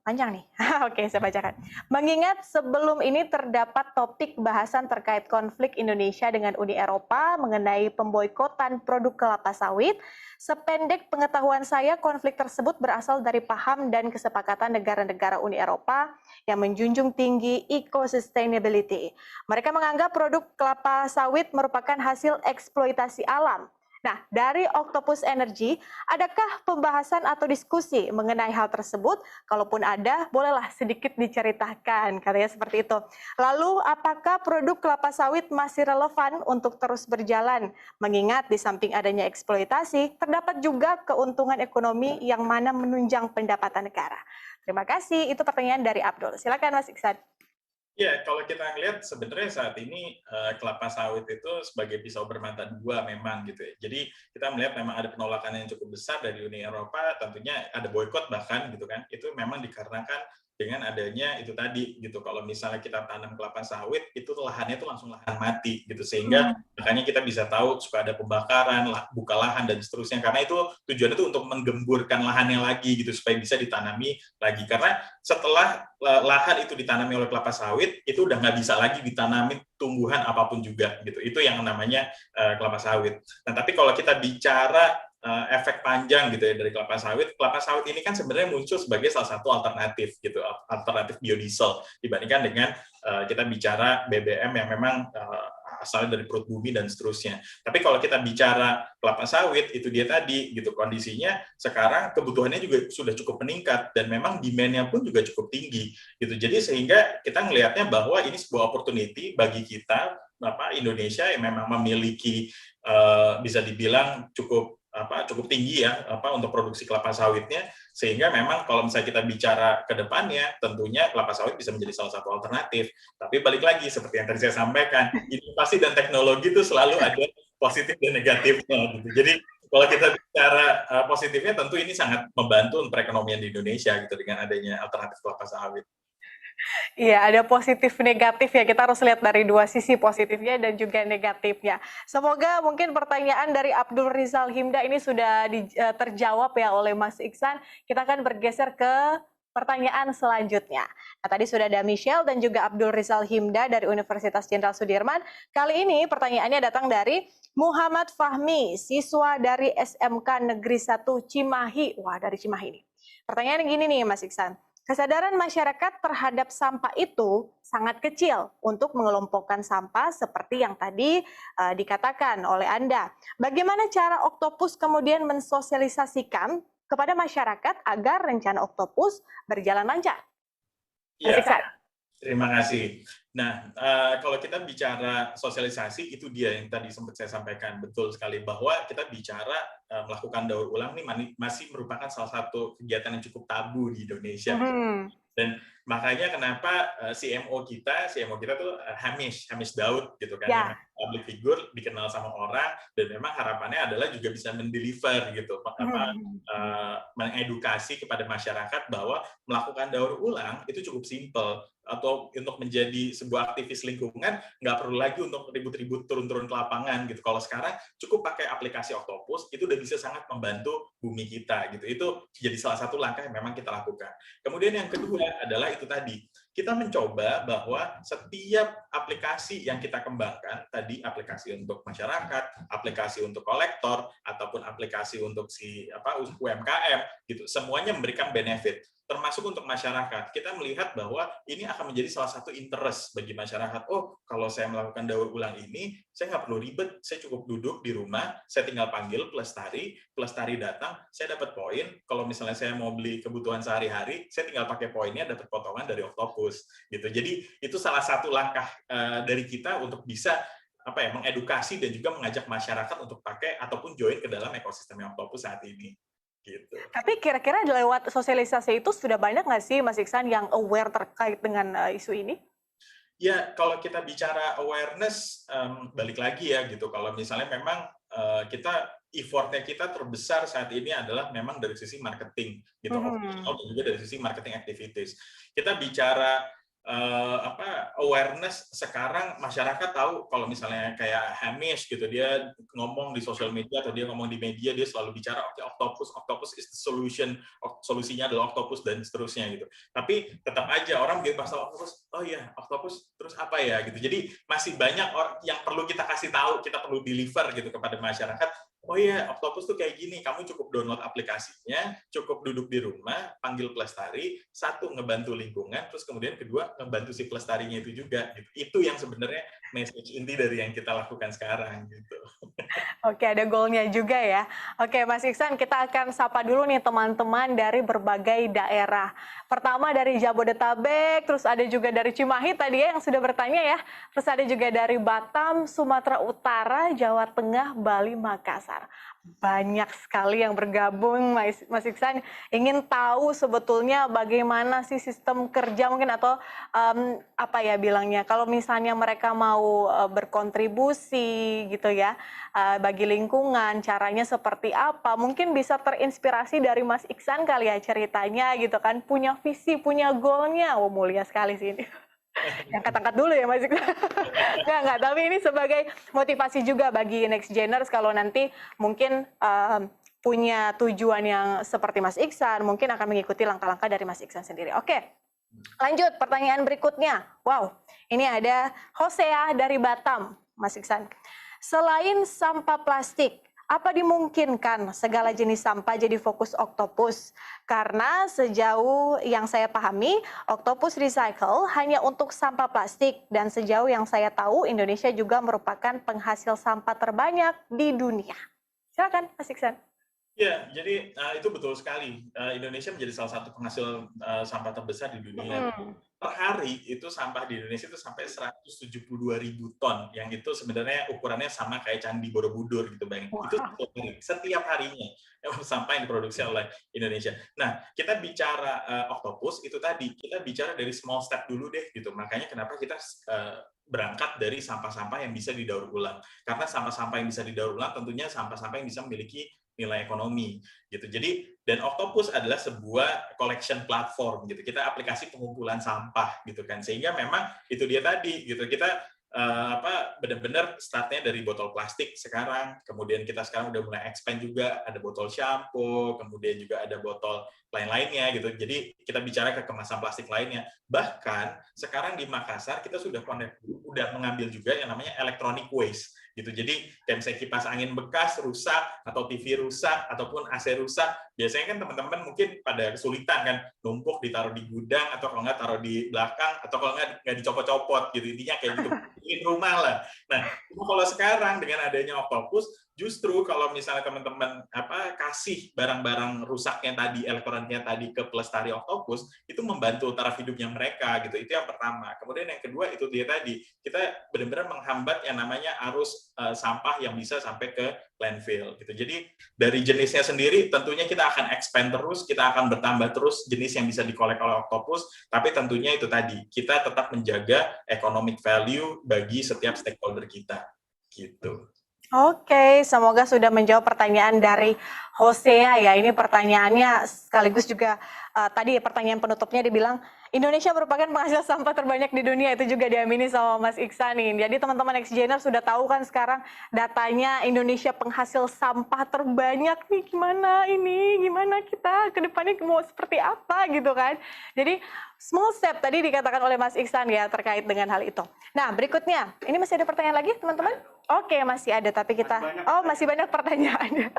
panjang nih. Oke, saya bacakan. Mengingat sebelum ini terdapat topik bahasan terkait konflik Indonesia dengan Uni Eropa mengenai pemboikotan produk kelapa sawit, sependek pengetahuan saya konflik tersebut berasal dari paham dan kesepakatan negara-negara Uni Eropa yang menjunjung tinggi eco-sustainability. Mereka menganggap produk kelapa sawit merupakan hasil eksploitasi alam. Nah, dari Octopus Energy, adakah pembahasan atau diskusi mengenai hal tersebut? Kalaupun ada, bolehlah sedikit diceritakan, katanya seperti itu. Lalu, apakah produk kelapa sawit masih relevan untuk terus berjalan? Mengingat di samping adanya eksploitasi, terdapat juga keuntungan ekonomi yang mana menunjang pendapatan negara. Terima kasih, itu pertanyaan dari Abdul. Silakan Mas Iksan. Ya, kalau kita lihat sebenarnya saat ini kelapa sawit itu sebagai pisau bermata dua memang gitu ya. Jadi kita melihat memang ada penolakan yang cukup besar dari Uni Eropa, tentunya ada boykot bahkan gitu kan. Itu memang dikarenakan dengan adanya itu tadi gitu. Kalau misalnya kita tanam kelapa sawit, itu lahannya itu langsung lahan mati gitu, sehingga makanya kita bisa tahu supaya ada pembakaran, buka lahan dan seterusnya. Karena itu tujuannya itu untuk menggemburkan lahannya lagi gitu supaya bisa ditanami lagi. Karena setelah lahan itu ditanami oleh kelapa sawit, itu udah nggak bisa lagi ditanami tumbuhan apapun juga gitu. Itu yang namanya kelapa sawit. Nah, tapi kalau kita bicara efek panjang gitu ya dari kelapa sawit ini kan sebenarnya muncul sebagai salah satu alternatif gitu, alternatif biodiesel dibandingkan dengan kita bicara BBM yang memang asalnya dari perut bumi dan seterusnya. Tapi kalau kita bicara kelapa sawit, itu dia tadi gitu, kondisinya sekarang kebutuhannya juga sudah cukup meningkat dan memang demand-nya pun juga cukup tinggi gitu. Jadi sehingga kita melihatnya bahwa ini sebuah opportunity bagi kita Indonesia yang memang memiliki bisa dibilang cukup tinggi ya untuk produksi kelapa sawitnya, sehingga memang kalau misalnya kita bicara ke depannya, tentunya kelapa sawit bisa menjadi salah satu alternatif. Tapi balik lagi seperti yang tadi saya sampaikan, inovasi dan teknologi itu selalu ada positif dan negatifnya gitu. Jadi kalau kita bicara positifnya, tentu ini sangat membantu perekonomian di Indonesia gitu dengan adanya alternatif kelapa sawit. Iya, ada positif negatif ya. Kita harus lihat dari dua sisi, positifnya dan juga negatifnya. Semoga mungkin pertanyaan dari Abdul Rizal Himda ini sudah terjawab ya oleh Mas Iksan. Kita akan bergeser ke pertanyaan selanjutnya. Nah, tadi sudah ada Michelle dan juga Abdul Rizal Himda dari Universitas Jenderal Sudirman. Kali ini pertanyaannya datang dari Muhammad Fahmi, siswa dari SMK Negeri 1 Cimahi. Wah, dari Cimahi nih. Pertanyaan gini nih, Mas Iksan. Kesadaran masyarakat terhadap sampah itu sangat kecil untuk mengelompokkan sampah seperti yang tadi dikatakan oleh Anda. Bagaimana cara Oktopus kemudian mensosialisasikan kepada masyarakat agar rencana Oktopus berjalan lancar? Iya, Mas Iksan. terima kasih. Nah, kalau kita bicara sosialisasi, itu dia yang tadi sempat saya sampaikan, betul sekali, bahwa kita bicara melakukan daur ulang ini masih merupakan salah satu kegiatan yang cukup tabu di Indonesia. Dan makanya kenapa CMO kita tuh Hamish Daud gitu kan, yang public figure, dikenal sama orang, dan memang harapannya adalah juga bisa mendeliver gitu, mengedukasi kepada masyarakat bahwa melakukan daur ulang itu cukup simple, atau untuk menjadi sebuah aktivis lingkungan nggak perlu lagi untuk ribut-ribut turun-turun ke lapangan gitu. Kalau sekarang cukup pakai aplikasi Oktopus, itu udah bisa sangat membantu bumi kita gitu. Itu jadi salah satu langkah yang memang kita lakukan. Kemudian yang kedua adalah itu tadi, kita mencoba bahwa setiap aplikasi yang kita kembangkan, tadi aplikasi untuk masyarakat, aplikasi untuk kolektor, ataupun aplikasi untuk UMKM gitu, semuanya memberikan benefit, termasuk untuk masyarakat. Kita melihat bahwa ini akan menjadi salah satu interest bagi masyarakat. Oh, kalau saya melakukan daur ulang ini, saya nggak perlu ribet, saya cukup duduk di rumah, saya tinggal panggil Pelestari datang, saya dapat poin. Kalau misalnya saya mau beli kebutuhan sehari-hari, saya tinggal pakai poinnya, dapat potongan dari Oktopus gitu. Jadi itu salah satu langkah dari kita untuk bisa mengedukasi dan juga mengajak masyarakat untuk pakai ataupun join ke dalam ekosistem Oktopus saat ini. Gitu. Tapi kira-kira lewat sosialisasi itu sudah banyak nggak sih, Mas Iksan, yang aware terkait dengan isu ini? Ya, kalau kita bicara awareness, balik lagi ya gitu. Kalau misalnya memang effortnya kita terbesar saat ini adalah memang dari sisi marketing, gitu, dan juga dari sisi marketing activities. Kita bicara awareness sekarang, masyarakat tahu kalau misalnya kayak Hamish gitu, dia ngomong di sosial media atau dia ngomong di media, dia selalu bicara Oktopus is the solution, solusinya adalah Oktopus dan seterusnya gitu. Tapi tetap aja orang begitu pas Oktopus, oh iya Oktopus terus apa ya gitu. Jadi masih banyak yang perlu kita kasih tahu, kita perlu deliver gitu kepada masyarakat. Oh iya, Oktopus tuh kayak gini, kamu cukup download aplikasinya, cukup duduk di rumah, panggil Pelestari, satu, ngebantu lingkungan, terus kemudian kedua, ngebantu si Pelestarinya itu juga. Gitu. Itu yang sebenarnya message inti dari yang kita lakukan sekarang. Gitu. Oke, ada goalnya juga ya. Oke, Mas Iksan, kita akan sapa dulu nih teman-teman dari berbagai daerah. Pertama dari Jabodetabek, terus ada juga dari Cimahi tadi ya yang sudah bertanya ya. Terus ada juga dari Batam, Sumatera Utara, Jawa Tengah, Bali, Makassar. Banyak sekali yang bergabung, Mas Iksan. Ingin tahu sebetulnya bagaimana sih sistem kerja mungkin atau kalau misalnya mereka mau berkontribusi gitu ya bagi lingkungan, caranya seperti apa? Mungkin bisa terinspirasi dari Mas Iksan kali ya ceritanya gitu kan, punya visi, punya goalnya. Oh, mulia sekali sih ini. Yang angkat dulu ya Mas Iksan. Enggak, tapi ini sebagai motivasi juga bagi Next Geners kalau nanti mungkin punya tujuan yang seperti Mas Iksan, mungkin akan mengikuti langkah-langkah dari Mas Iksan sendiri. Oke, lanjut pertanyaan berikutnya. Wow, ini ada Hosea dari Batam, Mas Iksan. Selain sampah plastik, apa dimungkinkan segala jenis sampah jadi fokus Oktopus? Karena sejauh yang saya pahami, Oktopus Recycle hanya untuk sampah plastik. Dan sejauh yang saya tahu, Indonesia juga merupakan penghasil sampah terbanyak di dunia. Silakan, Mas Iksan. Ya, jadi itu betul sekali. Indonesia menjadi salah satu penghasil sampah terbesar di dunia. Per hari itu sampah di Indonesia itu sampai 172.000 ton, yang itu sebenarnya ukurannya sama kayak Candi Borobudur gitu, Bang. Wow. Itu setiap harinya sampah yang diproduksi oleh Indonesia. Nah, kita bicara Oktopus itu tadi, kita bicara dari small step dulu deh gitu. Makanya kenapa kita berangkat dari sampah-sampah yang bisa didaur ulang. Karena sampah-sampah yang bisa didaur ulang tentunya sampah-sampah yang bisa memiliki nilai ekonomi gitu. Jadi dan Oktopus adalah sebuah collection platform gitu. Kita aplikasi pengumpulan sampah gitu kan. Sehingga memang itu dia tadi gitu. Kita benar-benar startnya dari botol plastik sekarang, kemudian kita sekarang udah mulai expand juga, ada botol shampoo, kemudian juga ada botol lain-lainnya gitu. Jadi kita bicara ke kemasan plastik lainnya. Bahkan sekarang di Makassar kita udah mengambil juga yang namanya electronic waste gitu. Jadi kayak misalnya kipas angin bekas rusak atau TV rusak ataupun AC rusak, biasanya kan teman-teman mungkin pada kesulitan kan numpuk ditaruh di gudang atau kalau nggak taruh di belakang atau kalau nggak dicopot-copot gitu, intinya kayak gitu, bikin rumah lah. Nah, kalau sekarang dengan adanya Octopus, justru kalau misalnya teman-teman kasih barang-barang rusaknya tadi, elektroniknya tadi ke Pelestari Octopus, itu membantu taraf hidupnya mereka gitu. Itu yang pertama. Kemudian yang kedua itu dia tadi, kita benar-benar menghambat yang namanya arus sampah yang bisa sampai ke landfill gitu. Jadi dari jenisnya sendiri tentunya kita akan expand terus, kita akan bertambah terus jenis yang bisa dikolek oleh Octopus, tapi tentunya itu tadi, kita tetap menjaga economic value bagi setiap stakeholder kita gitu. Oke, semoga sudah menjawab pertanyaan dari Hosea ya. Ini pertanyaannya sekaligus juga tadi pertanyaan penutupnya dibilang Indonesia merupakan penghasil sampah terbanyak di dunia, itu juga diamini sama Mas Iksan nih. Jadi teman-teman Xgener sudah tahu kan sekarang datanya Indonesia penghasil sampah terbanyak nih, gimana kita ke depannya mau seperti apa gitu kan. Jadi small step tadi dikatakan oleh Mas Iksan ya terkait dengan hal itu. Nah berikutnya, ini masih ada pertanyaan lagi teman-teman? Oke, masih ada, tapi kita masih banyak pertanyaannya.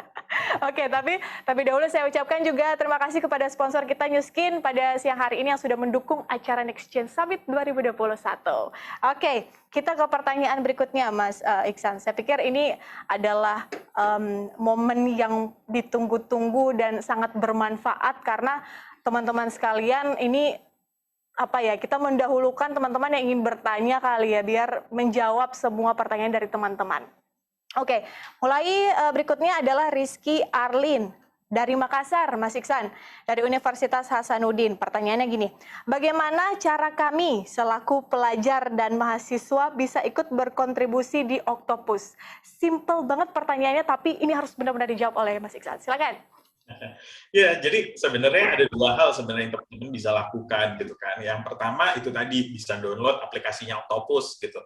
Oke, tapi dahulu saya ucapkan juga terima kasih kepada sponsor kita New Skin pada siang hari ini yang sudah mendukung acara Next Gen Summit 2021. Oke, kita ke pertanyaan berikutnya Mas Iksan. Saya pikir ini adalah momen yang ditunggu-tunggu dan sangat bermanfaat karena teman-teman sekalian ini kita mendahulukan teman-teman yang ingin bertanya kali ya, biar menjawab semua pertanyaan dari teman-teman. Oke, mulai berikutnya adalah Rizky Arlin dari Makassar, Mas Iksan, dari Universitas Hasanuddin. Pertanyaannya gini, bagaimana cara kami selaku pelajar dan mahasiswa bisa ikut berkontribusi di Octopus? Simple banget pertanyaannya, tapi ini harus benar-benar dijawab oleh Mas Iksan. Silakan. Ya, jadi sebenarnya ada dua hal sebenarnya yang teman-teman bisa lakukan gitu kan. Yang pertama itu tadi bisa download aplikasinya Octopus gitu.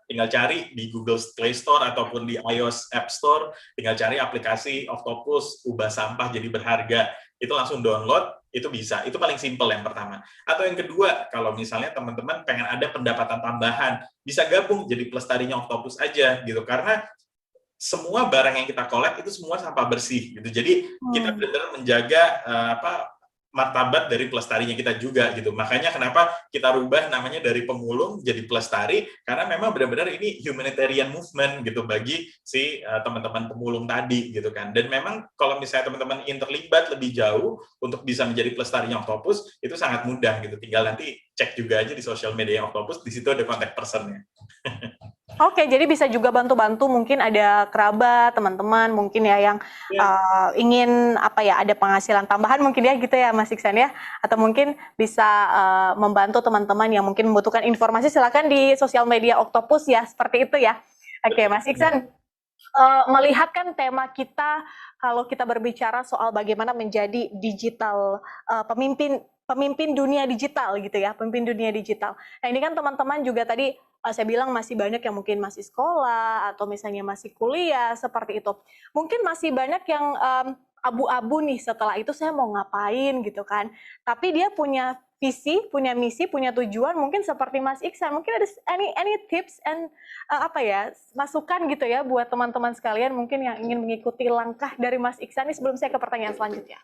Tinggal cari di Google Play Store ataupun di iOS App Store, tinggal cari aplikasi Octopus ubah sampah jadi berharga. Itu langsung download, itu bisa. Itu paling simple yang pertama. Atau yang kedua, kalau misalnya teman-teman pengen ada pendapatan tambahan, bisa gabung jadi pelestarinya Octopus aja gitu. Karena semua barang yang kita collect itu semua sampah bersih gitu. Jadi kita benar-benar menjaga martabat dari pelestarinya kita juga gitu. Makanya kenapa kita rubah namanya dari pemulung jadi pelestari, karena memang benar-benar ini humanitarian movement gitu bagi si teman-teman pemulung tadi gitu kan. Dan memang kalau misalnya teman-teman ingin terlibat lebih jauh untuk bisa menjadi pelestarinya Octopus, itu sangat mudah gitu. Tinggal nanti cek juga aja di sosial media Octopus, di situ ada contact person-nya. Oke, jadi bisa juga bantu-bantu, mungkin ada kerabat, teman-teman mungkin ya yang ingin ada penghasilan tambahan mungkin ya gitu ya Mas Iksan ya, atau mungkin bisa membantu teman-teman yang mungkin membutuhkan informasi, silakan di sosial media Octopus ya, seperti itu ya. Oke, Mas Iksan, melihat kan tema kita kalau kita berbicara soal bagaimana menjadi digital pemimpin dunia digital gitu ya, pemimpin dunia digital. Nah ini kan teman-teman juga tadi saya bilang masih banyak yang mungkin masih sekolah atau misalnya masih kuliah seperti itu. Mungkin masih banyak yang abu-abu nih, setelah itu saya mau ngapain gitu kan. Tapi dia punya visi, punya misi, punya tujuan mungkin seperti Mas Iksan. Mungkin ada any tips and masukan gitu ya buat teman-teman sekalian mungkin yang ingin mengikuti langkah dari Mas Iksan ini sebelum saya ke pertanyaan selanjutnya.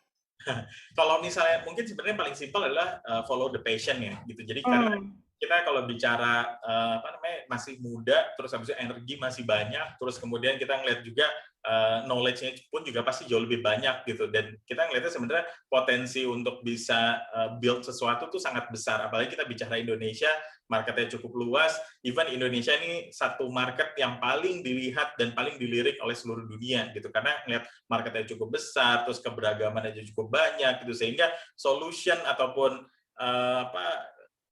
Kalau misalnya mungkin sebenarnya paling simpel adalah follow the passion ya gitu. Jadi karena kita kalau bicara masih muda, terus habis itu energi masih banyak, terus kemudian kita ngeliat juga knowledge-nya pun juga pasti jauh lebih banyak gitu. Dan kita ngeliatnya sebenarnya potensi untuk bisa build sesuatu tuh sangat besar. Apalagi kita bicara Indonesia, marketnya cukup luas. Even Indonesia ini satu market yang paling dilihat dan paling dilirik oleh seluruh dunia gitu. Karena ngeliat marketnya cukup besar, terus keberagaman aja cukup banyak gitu. Sehingga solution ataupun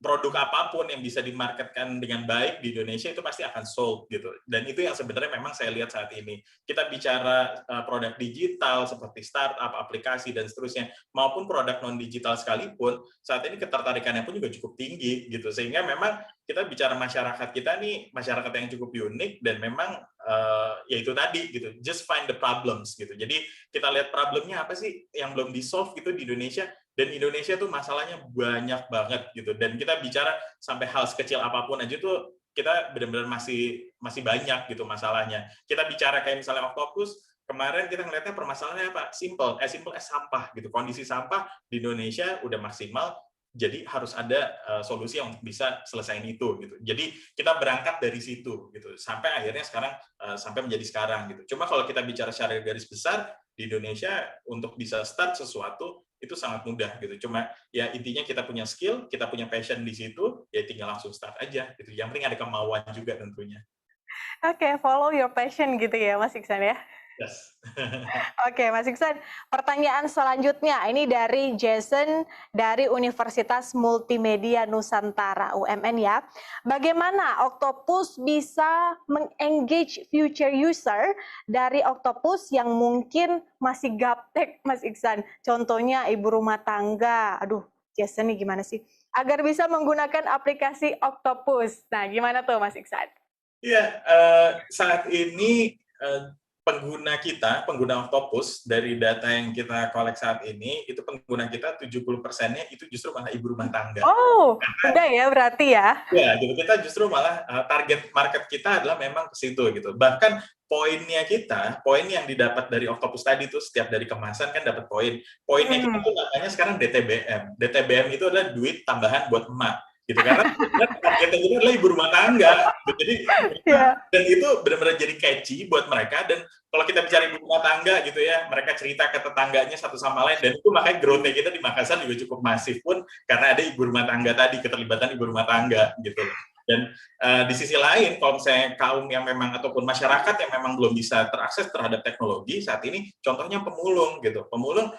produk apapun yang bisa dimarketkan dengan baik di Indonesia itu pasti akan sold gitu. Dan itu yang sebenarnya memang saya lihat saat ini. Kita bicara produk digital seperti startup, aplikasi dan seterusnya, maupun produk non digital sekalipun, saat ini ketertarikannya pun juga cukup tinggi gitu. Sehingga memang kita bicara masyarakat kita nih, masyarakat yang cukup unik dan memang ya itu tadi gitu, just find the problems gitu. Jadi kita lihat problemnya apa sih yang belum di-solve gitu di Indonesia, dan Indonesia tuh masalahnya banyak banget gitu. Dan kita bicara sampai hal sekecil apapun aja tuh kita benar-benar masih banyak gitu masalahnya. Kita bicara kayak misalnya Octopus, kemarin kita ngelihatnya permasalahannya apa? Simple as sampah gitu. Kondisi sampah di Indonesia udah maksimal, jadi harus ada solusi yang bisa selesaiin itu gitu. Jadi kita berangkat dari situ gitu sampai akhirnya sekarang sampai menjadi sekarang gitu. Cuma kalau kita bicara secara garis besar di Indonesia untuk bisa start sesuatu itu sangat mudah gitu. Cuma ya intinya kita punya skill, kita punya passion di situ, ya tinggal langsung start aja gitu. Yang penting ada kemauan juga tentunya. Oke, follow your passion gitu ya Mas Iksan ya. Yes. Oke, Mas Iksan, pertanyaan selanjutnya ini dari Jason dari Universitas Multimedia Nusantara UMN ya. Bagaimana Octopus bisa mengengage future user dari Octopus yang mungkin masih gaptek, Mas Iksan? Contohnya ibu rumah tangga. Aduh, Jason nih gimana sih? Agar bisa menggunakan aplikasi Octopus. Nah, gimana tuh Mas Iksan? Iya, saat ini pengguna Octopus, dari data yang kita kolek saat ini, itu pengguna kita 70%-nya itu justru malah ibu rumah tangga. Oh, udah ya berarti ya? Ya, gitu. Kita justru malah target market kita adalah memang ke situ gitu. Bahkan poin yang didapat dari Octopus tadi tuh setiap dari kemasan kan dapat poin. Poinnya kita tuh namanya sekarang DTBM. DTBM itu adalah duit tambahan buat emak gitu, karena targetnya itu adalah ibu rumah tangga gitu. Jadi dan itu benar-benar jadi catchy buat mereka. Dan kalau kita bicara ibu rumah tangga gitu ya, mereka cerita ke tetangganya satu sama lain, dan itu makanya growth-nya kita di Makassar juga cukup masif pun karena ada ibu rumah tangga tadi, keterlibatan ibu rumah tangga gitu. Dan di sisi lain, kalau misalnya kaum yang memang ataupun masyarakat yang memang belum bisa terakses terhadap teknologi saat ini, contohnya pemulung gitu. Pemulung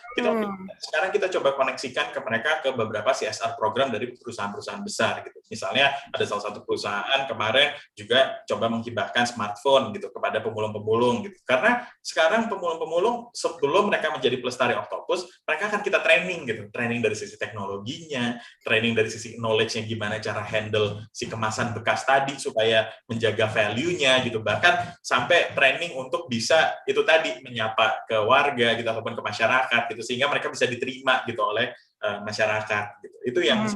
sekarang kita coba koneksikan ke mereka ke beberapa CSR program dari perusahaan-perusahaan besar gitu. Misalnya ada salah satu perusahaan kemarin juga coba menghibahkan smartphone gitu kepada pemulung-pemulung gitu. Karena sekarang pemulung-pemulung sebelum mereka menjadi pelestari Octopus, mereka akan kita training gitu. Training dari sisi teknologinya, training dari sisi knowledge-nya gimana cara handle si kemasan bekas tadi supaya menjaga value-nya gitu. Bahkan sampai training untuk bisa itu tadi menyapa ke warga gitu ataupun ke masyarakat gitu, sehingga mereka bisa diterima gitu oleh masyarakat gitu. Itu yang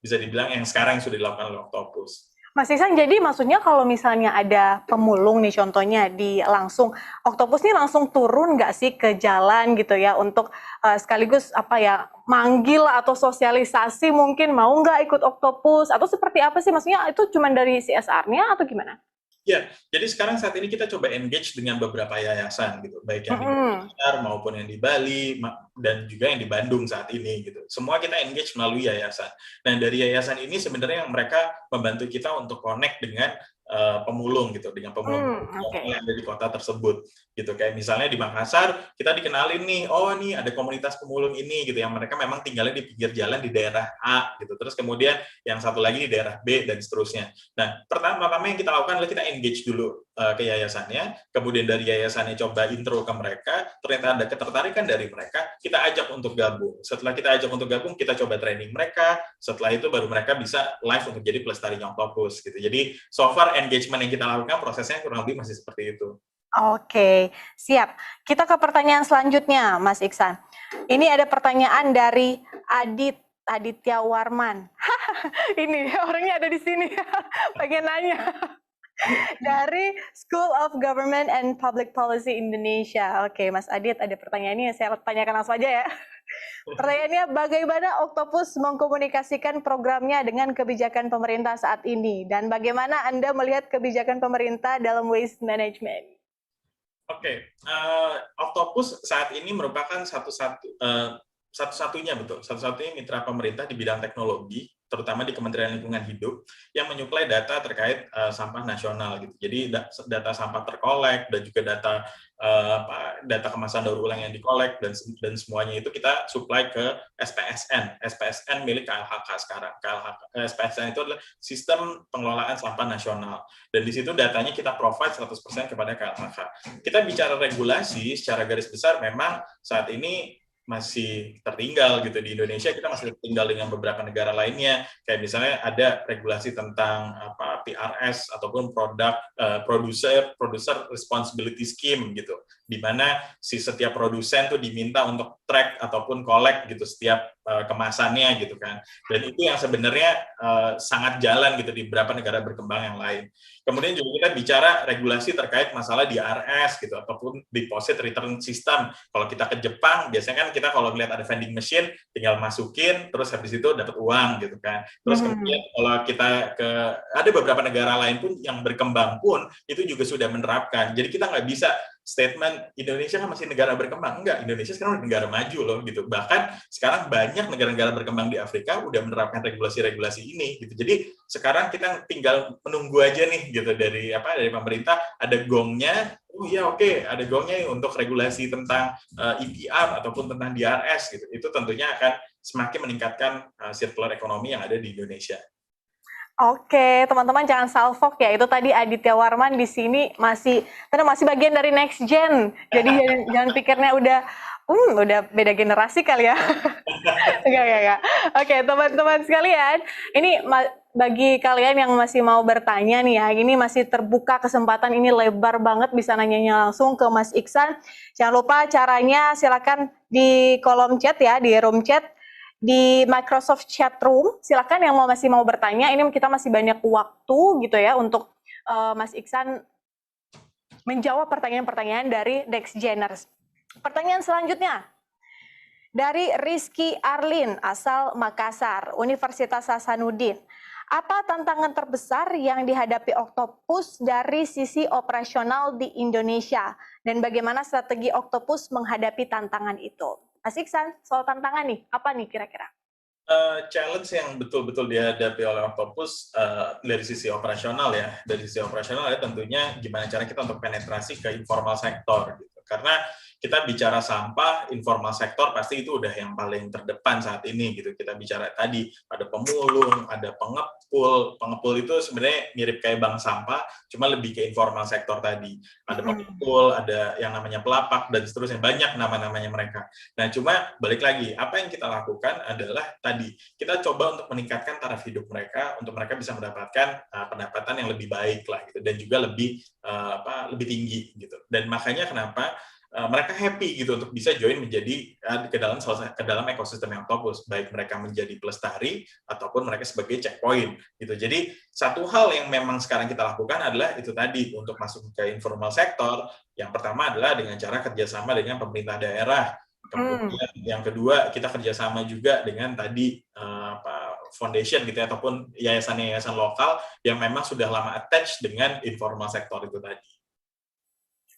bisa dibilang yang sekarang sudah dilakukan oleh Octopus. Mas Iksan, jadi maksudnya kalau misalnya ada pemulung nih contohnya di langsung, Octopus nih langsung turun nggak sih ke jalan gitu ya untuk sekaligus apa ya, manggil atau sosialisasi mungkin mau nggak ikut Octopus atau seperti apa sih? Maksudnya itu cuma dari CSR-nya atau gimana? Ya, jadi sekarang saat ini kita coba engage dengan beberapa yayasan gitu, baik yang di Makassar maupun yang di Bali dan juga yang di Bandung saat ini gitu. Semua kita engage melalui yayasan. Nah, dari yayasan ini sebenarnya yang mereka membantu kita untuk connect dengan pemulung gitu, dengan pemulung yang ada di kota tersebut gitu. Kayak misalnya di Makassar kita dikenalin nih, oh nih ada komunitas pemulung ini gitu, yang mereka memang tinggalnya di pinggir jalan di daerah A gitu. Terus kemudian yang satu lagi di daerah B dan seterusnya. Nah, pertama yang kita lakukan adalah kita engage dulu ke yayasannya, kemudian dari yayasannya coba intro ke mereka, ternyata ada ketertarikan dari mereka, kita ajak untuk gabung. Setelah kita ajak untuk gabung, kita coba training mereka, setelah itu baru mereka bisa live untuk jadi pelestarinya Octopus gitu. Jadi so far engagement yang kita lakukan prosesnya kurang lebih masih seperti itu. Oke, siap. Kita ke pertanyaan selanjutnya, Mas Iksan. Ini ada pertanyaan dari Aditya Warman. Ini orangnya ada di sini, pengen nanya. Dari School of Government and Public Policy Indonesia. Oke, Mas Adit, ada pertanyaan ini, saya tanyakan langsung aja ya. Pertanyaannya, bagaimana Octopus mengkomunikasikan programnya dengan kebijakan pemerintah saat ini? Dan bagaimana Anda melihat kebijakan pemerintah dalam waste management? Oke, Octopus saat ini merupakan satu-satunya mitra pemerintah di bidang teknologi, terutama di Kementerian Lingkungan Hidup, yang menyuplai data terkait sampah nasional gitu. Jadi data sampah terkolek dan juga data kemasan daur ulang yang dikolek dan semuanya itu kita supply ke SPSN milik KLHK sekarang. SPSN itu adalah Sistem Pengelolaan Sampah Nasional. Dan di situ datanya kita provide 100% kepada KLHK. Kita bicara regulasi secara garis besar, memang saat ini masih tertinggal gitu. Di Indonesia kita masih tertinggal dengan beberapa negara lainnya, kayak misalnya ada regulasi tentang apa PRS ataupun producer responsibility scheme gitu, di mana si setiap produsen tuh diminta untuk track ataupun collect gitu setiap kemasannya gitu kan. Dan itu yang sebenarnya sangat jalan gitu di beberapa negara berkembang yang lain. Kemudian juga kita bicara regulasi terkait masalah DRS gitu ataupun deposit return system. Kalau kita ke Jepang, biasanya kan kita kalau lihat ada vending machine tinggal masukin terus habis itu dapat uang gitu kan. Terus kemudian kalau kita ke ada beberapa negara lain pun yang berkembang pun itu juga sudah menerapkan. Jadi kita nggak bisa statement Indonesia kan masih negara berkembang. Enggak, Indonesia sekarang udah negara maju loh gitu. Bahkan sekarang banyak negara-negara berkembang di Afrika udah menerapkan regulasi-regulasi ini gitu. Jadi sekarang kita tinggal menunggu aja nih gitu dari pemerintah ada gongnya. Oh iya oke, ada gongnya untuk regulasi tentang EPR ataupun tentang DRS gitu. Itu tentunya akan semakin meningkatkan circular ekonomi yang ada di Indonesia. Oke, teman-teman jangan salfok ya. Itu tadi Aditya Warman di sini masih bagian dari next gen. Jadi jangan pikirnya udah beda generasi kali ya. Enggak. Oke, teman-teman sekalian, ini bagi kalian yang masih mau bertanya nih ya, ini masih terbuka kesempatan, ini lebar banget, bisa nanyanya langsung ke Mas Iksan. Jangan lupa caranya, silakan di kolom chat ya, di room chat, di Microsoft Chat Room. Silakan yang masih mau bertanya, ini kita masih banyak waktu gitu ya untuk Mas Iksan menjawab pertanyaan-pertanyaan dari Next Geners. Pertanyaan selanjutnya dari Rizky Arlin, asal Makassar, Universitas Hasanuddin. Apa tantangan terbesar yang dihadapi Octopus dari sisi operasional di Indonesia? Dan bagaimana strategi Octopus menghadapi tantangan itu? Mas Iksan, soal tantangan nih, apa nih kira-kira? Challenge yang betul-betul dihadapi oleh Octopus dari sisi operasional ya. Dari sisi operasional ya tentunya gimana cara kita untuk penetrasi ke informal sektor gitu. Karena kita bicara sampah, informal sektor pasti itu udah yang paling terdepan saat ini gitu. Kita bicara tadi ada pemulung, ada pengepul. Pengepul itu sebenarnya mirip kayak bank sampah, cuma lebih ke informal sektor tadi. Ada pengepul, ada yang namanya pelapak dan seterusnya, banyak nama-namanya mereka. Nah, cuma balik lagi, apa yang kita lakukan adalah tadi kita coba untuk meningkatkan taraf hidup mereka untuk mereka bisa mendapatkan pendapatan yang lebih baik lah gitu dan juga lebih tinggi gitu. Dan makanya kenapa mereka happy gitu untuk bisa join menjadi ke dalam ekosistem yang Octopus, baik mereka menjadi pelestari ataupun mereka sebagai checkpoint gitu. Jadi satu hal yang memang sekarang kita lakukan adalah itu tadi untuk masuk ke informal sektor. Yang pertama adalah dengan cara kerjasama dengan pemerintah daerah. Kemudian yang kedua kita kerjasama juga dengan tadi foundation gitu ya, ataupun yayasan-yayasan lokal yang memang sudah lama attach dengan informal sektor itu tadi.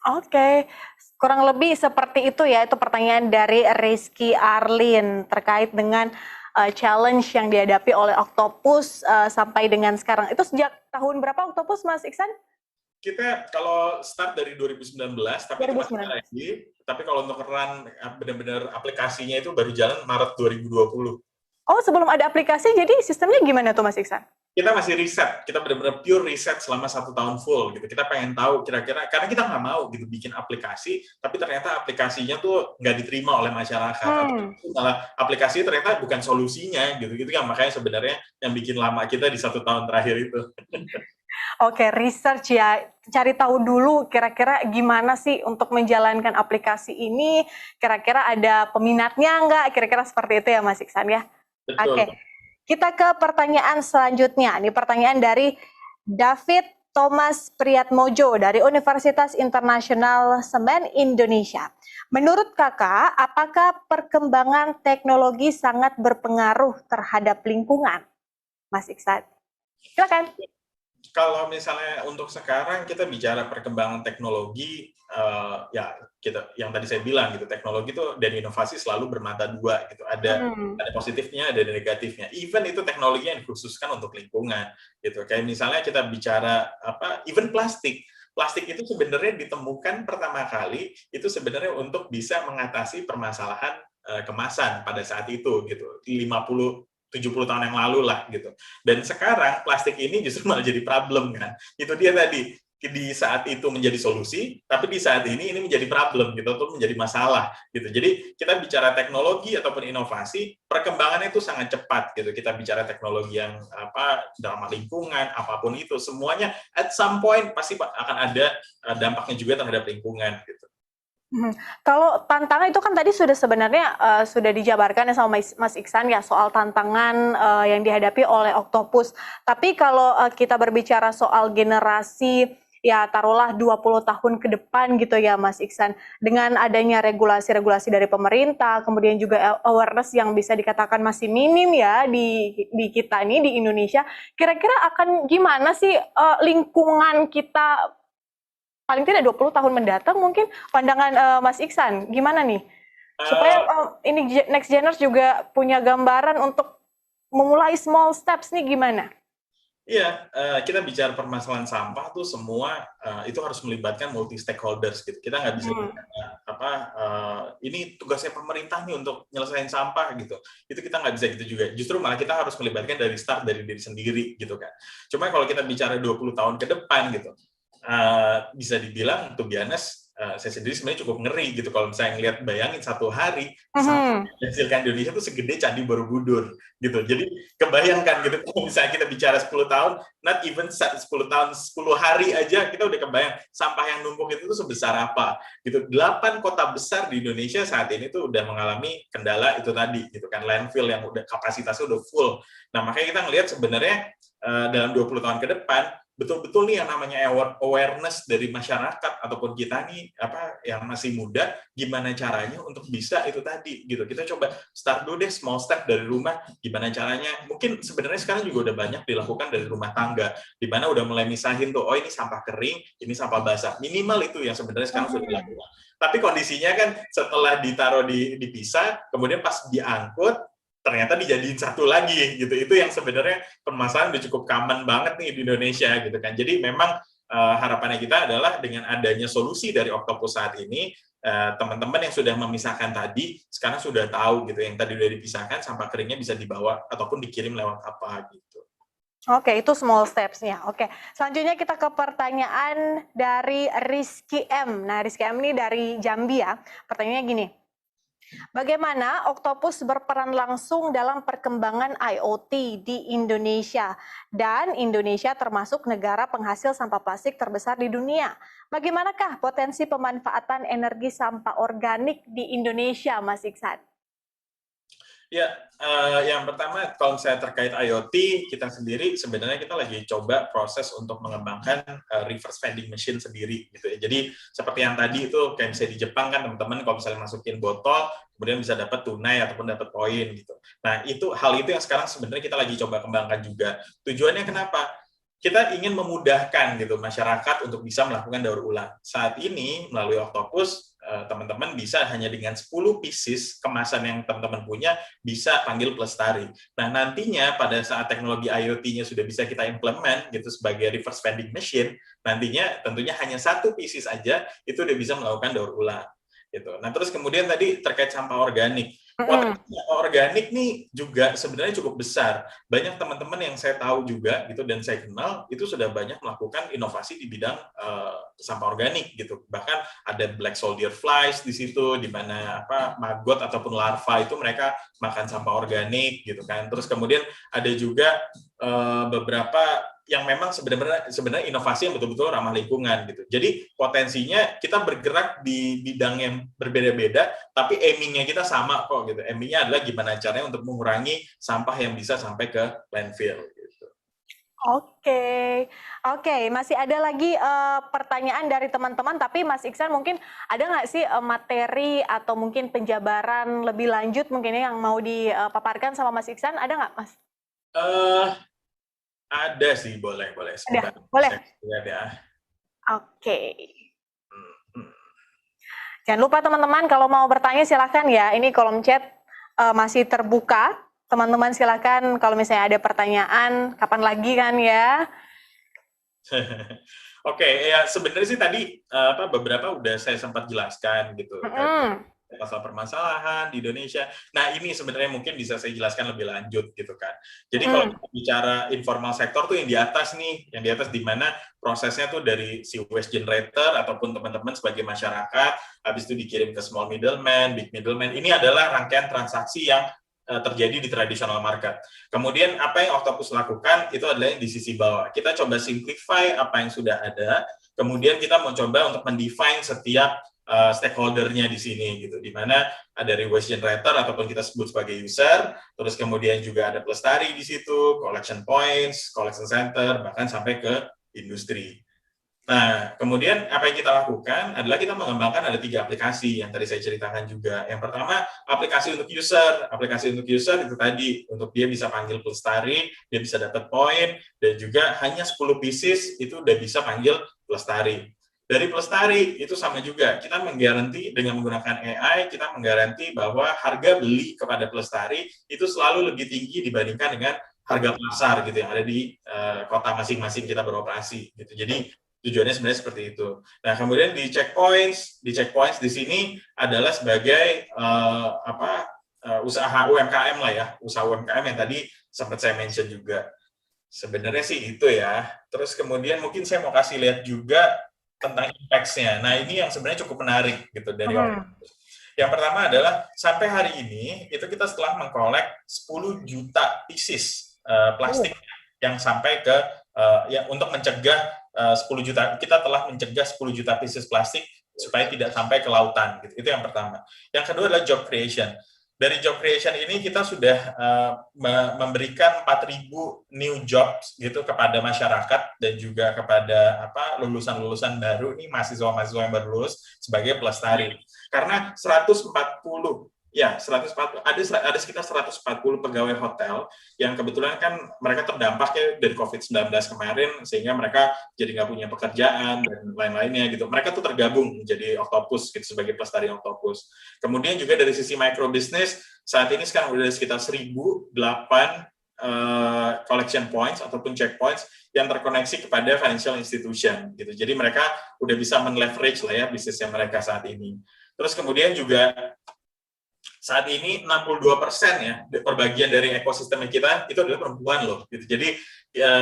Oke, kurang lebih seperti itu ya, itu pertanyaan dari Rizky Arlin terkait dengan challenge yang dihadapi oleh Octopus sampai dengan sekarang. Itu sejak tahun berapa Octopus, Mas Iksan? Kita kalau start dari 2019, tapi 2019. Tapi kalau untuk run benar-benar aplikasinya itu baru jalan Maret 2020. Oh, sebelum ada aplikasi, jadi sistemnya gimana tuh Mas Iksan? Kita masih riset, kita benar-benar pure riset selama 1 tahun full gitu. Kita pengen tahu kira-kira, karena kita nggak mau gitu bikin aplikasi, tapi ternyata aplikasinya tuh nggak diterima oleh masyarakat. Atau malah aplikasi ternyata bukan solusinya gitu kan, makanya sebenarnya yang bikin lama kita di 1 tahun terakhir itu. Oke, research ya, cari tahu dulu kira-kira gimana sih untuk menjalankan aplikasi ini, kira-kira ada peminatnya nggak, kira-kira seperti itu ya Mas Iksan ya? Oke. Kita ke pertanyaan selanjutnya. Ini pertanyaan dari David Thomas Priyatmojo dari Universitas Internasional Semen Indonesia. Menurut Kakak, apakah perkembangan teknologi sangat berpengaruh terhadap lingkungan? Mas Iksan, silakan. Kalau misalnya untuk sekarang kita bicara perkembangan teknologi, ya kita yang tadi saya bilang gitu, teknologi itu dan inovasi selalu bermata dua gitu. Ada positifnya, ada negatifnya. Even itu teknologi yang dikhususkan untuk lingkungan gitu. Kayak misalnya kita bicara even plastik. Plastik itu sebenarnya ditemukan pertama kali itu sebenarnya untuk bisa mengatasi permasalahan kemasan pada saat itu gitu. 70 tahun yang lalu lah gitu. Dan sekarang plastik ini justru malah jadi problem kan. Itu dia tadi, di saat itu menjadi solusi, tapi di saat ini menjadi problem gitu, atau menjadi masalah gitu. Jadi kita bicara teknologi ataupun inovasi, perkembangannya itu sangat cepat gitu. Kita bicara teknologi yang dalam lingkungan, apapun itu, semuanya at some point pasti akan ada dampaknya juga terhadap lingkungan gitu. Kalau tantangan itu kan tadi sudah sebenarnya sudah dijabarkan ya sama Mas Iksan ya soal tantangan yang dihadapi oleh Octopus. Tapi kalau kita berbicara soal generasi ya taruhlah 20 tahun ke depan gitu ya Mas Iksan, dengan adanya regulasi-regulasi dari pemerintah, kemudian juga awareness yang bisa dikatakan masih minim ya di kita ini di Indonesia, kira-kira akan gimana sih lingkungan kita paling tidak 20 tahun mendatang mungkin pandangan Mas Iksan gimana nih supaya ini next geners juga punya gambaran untuk memulai small steps nih gimana? Iya, kita bicara permasalahan sampah tuh semua itu harus melibatkan multi stakeholders gitu. Kita nggak bisa ini tugasnya pemerintah nih untuk nyelesain sampah gitu. Itu kita nggak bisa gitu juga. Justru malah kita harus melibatkan dari start dari diri sendiri gitu kan. Cuma kalau kita bicara 20 tahun ke depan gitu, bisa dibilang to be honest, saya sendiri sebenarnya cukup ngeri gitu kalau misalnya ngelihat, bayangin satu hari sampah yang dihasilkan Indonesia itu segede Candi Borobudur gitu. Jadi kebayangkan gitu kalau misalnya kita bicara 10 tahun, not even 10 tahun, 10 hari aja kita udah kebayang sampah yang numpuk itu sebesar apa gitu. 8 kota besar di Indonesia saat ini tuh udah mengalami kendala itu tadi gitu kan, landfill yang udah kapasitasnya udah full. Nah, makanya kita ngelihat sebenarnya dalam 20 tahun ke depan betul-betul nih yang namanya awareness dari masyarakat ataupun kita nih yang masih muda, gimana caranya untuk bisa itu tadi gitu. Kita coba start dulu deh small step dari rumah, gimana caranya. Mungkin sebenarnya sekarang juga udah banyak dilakukan dari rumah tangga, di mana udah mulai misahin tuh, oh ini sampah kering, ini sampah basah. Minimal itu yang sebenarnya sekarang sudah dilakukan. Tapi kondisinya kan setelah ditaruh dipisah, kemudian pas diangkut ternyata dijadiin satu lagi gitu. Itu yang sebenarnya permasalahan udah cukup common banget nih di Indonesia gitu kan. Jadi memang harapannya kita adalah dengan adanya solusi dari Octopus saat ini, teman-teman yang sudah memisahkan tadi sekarang sudah tahu gitu, yang tadi udah dipisahkan sampah keringnya bisa dibawa ataupun dikirim lewat apa gitu. Oke, itu small steps-nya. Oke, selanjutnya kita ke pertanyaan dari Rizky M. Nah, Rizky M ini dari Jambi ya. Pertanyaannya gini, bagaimana Octopus berperan langsung dalam perkembangan IoT di Indonesia? Dan Indonesia termasuk negara penghasil sampah plastik terbesar di dunia. Bagaimanakah potensi pemanfaatan energi sampah organik di Indonesia, Mas Iksan? Ya, yang pertama kalau misalnya terkait IoT, kita sendiri sebenarnya kita lagi coba proses untuk mengembangkan reverse vending machine sendiri gitu ya. Jadi seperti yang tadi itu kayak misalnya di Jepang kan teman-teman kalau misalnya masukin botol kemudian bisa dapat tunai ataupun dapat poin gitu. Nah, hal itu yang sekarang sebenarnya kita lagi coba kembangkan juga. Tujuannya kenapa? Kita ingin memudahkan gitu masyarakat untuk bisa melakukan daur ulang. Saat ini melalui Octopus teman-teman bisa hanya dengan 10 pieces kemasan yang teman-teman punya bisa panggil Plestari. Nah, nantinya pada saat teknologi IoT-nya sudah bisa kita implement gitu sebagai reverse vending machine, nantinya tentunya hanya 1 pieces aja itu udah bisa melakukan daur ulang. Gitu. Nah, terus kemudian tadi terkait sampah organik. Potensi organik nih juga sebenarnya cukup besar. Banyak teman-teman yang saya tahu juga gitu dan saya kenal itu sudah banyak melakukan inovasi di bidang sampah organik gitu. Bahkan ada black soldier flies di situ di mana maggot ataupun larva itu mereka makan sampah organik gitu kan. Terus kemudian ada juga beberapa yang memang sebenarnya inovasi yang betul-betul ramah lingkungan gitu. Jadi potensinya kita bergerak di bidang yang berbeda-beda, tapi aiming-nya kita sama kok gitu. Aiming-nya adalah gimana caranya untuk mengurangi sampah yang bisa sampai ke landfill. Gitu. Oke, masih ada lagi pertanyaan dari teman-teman, tapi Mas Iksan mungkin ada nggak sih materi atau mungkin penjabaran lebih lanjut mungkin yang mau dipaparkan sama Mas Iksan? Ada nggak, Mas? Ada sih, boleh. Ada, boleh. Lihat ya. Oke. Jangan lupa teman-teman kalau mau bertanya silahkan ya. Ini kolom chat masih terbuka. Teman-teman silakan kalau misalnya ada pertanyaan, kapan lagi kan ya? Oke, ya sebenarnya sih tadi beberapa udah saya sempat jelaskan gitu. masalah permasalahan di Indonesia. Nah, ini sebenarnya mungkin bisa saya jelaskan lebih lanjut gitu kan. Jadi kalau kita bicara informal sektor tuh yang di atas nih, yang di atas di mana prosesnya tuh dari si waste generator ataupun teman-teman sebagai masyarakat, habis itu dikirim ke small middleman, big middleman. Ini adalah rangkaian transaksi yang terjadi di traditional market. Kemudian apa yang Octopus lakukan itu adalah yang di sisi bawah. Kita coba simplify apa yang sudah ada, kemudian kita mau coba untuk mendefine setiap stakeholder-nya di sini gitu, di mana ada dari waste generator ataupun kita sebut sebagai user, terus kemudian juga ada pelestari di situ, collection points, collection center, bahkan sampai ke industri. Nah, kemudian apa yang kita lakukan adalah kita mengembangkan ada 3 aplikasi yang tadi saya ceritakan juga. Yang pertama, aplikasi untuk user. Aplikasi untuk user itu tadi, untuk dia bisa panggil pelestari, dia bisa dapat poin, dan juga hanya 10 pieces itu udah bisa panggil pelestari. Dari pelestari, itu sama juga. Kita menggaranti dengan menggunakan AI, kita menggaranti bahwa harga beli kepada pelestari itu selalu lebih tinggi dibandingkan dengan harga pasar gitu yang ada di kota masing-masing kita beroperasi gitu. Jadi tujuannya sebenarnya seperti itu. Nah, kemudian di checkpoints di sini adalah sebagai usaha UMKM lah ya, usaha UMKM yang tadi sempat saya mention juga. Sebenarnya sih itu ya. Terus kemudian mungkin saya mau kasih lihat juga tentang impact-nya. Nah, ini yang sebenarnya cukup menarik gitu dari Octopus. Yang pertama adalah sampai hari ini itu kita setelah mengkolek 10 juta pieces plastik yang sampai ke ya untuk mencegah 10 juta, kita telah mencegah 10 juta pieces plastik supaya tidak sampai ke lautan. Gitu. Itu yang pertama. Yang kedua adalah job creation. Dari job creation ini kita sudah memberikan 4.000 new jobs gitu kepada masyarakat dan juga kepada lulusan-lulusan baru nih, mahasiswa-mahasiswa yang baru lulus sebagai pelestari. Karena 140 ada sekitar 140 pegawai hotel yang kebetulan kan mereka terdampak ya dari COVID-19 kemarin, sehingga mereka jadi nggak punya pekerjaan dan lain-lainnya gitu. Mereka tuh tergabung menjadi Octopus gitu, sebagai pelestari Octopus. Kemudian juga dari sisi microbusiness, saat ini sekarang udah sekitar 1.008 collection points ataupun checkpoints yang terkoneksi kepada financial institution gitu. Jadi mereka udah bisa men-leverage lah ya bisnisnya mereka saat ini. Terus kemudian juga saat ini 62% ya perbagian dari ekosistem kita itu adalah perempuan loh gitu. Jadi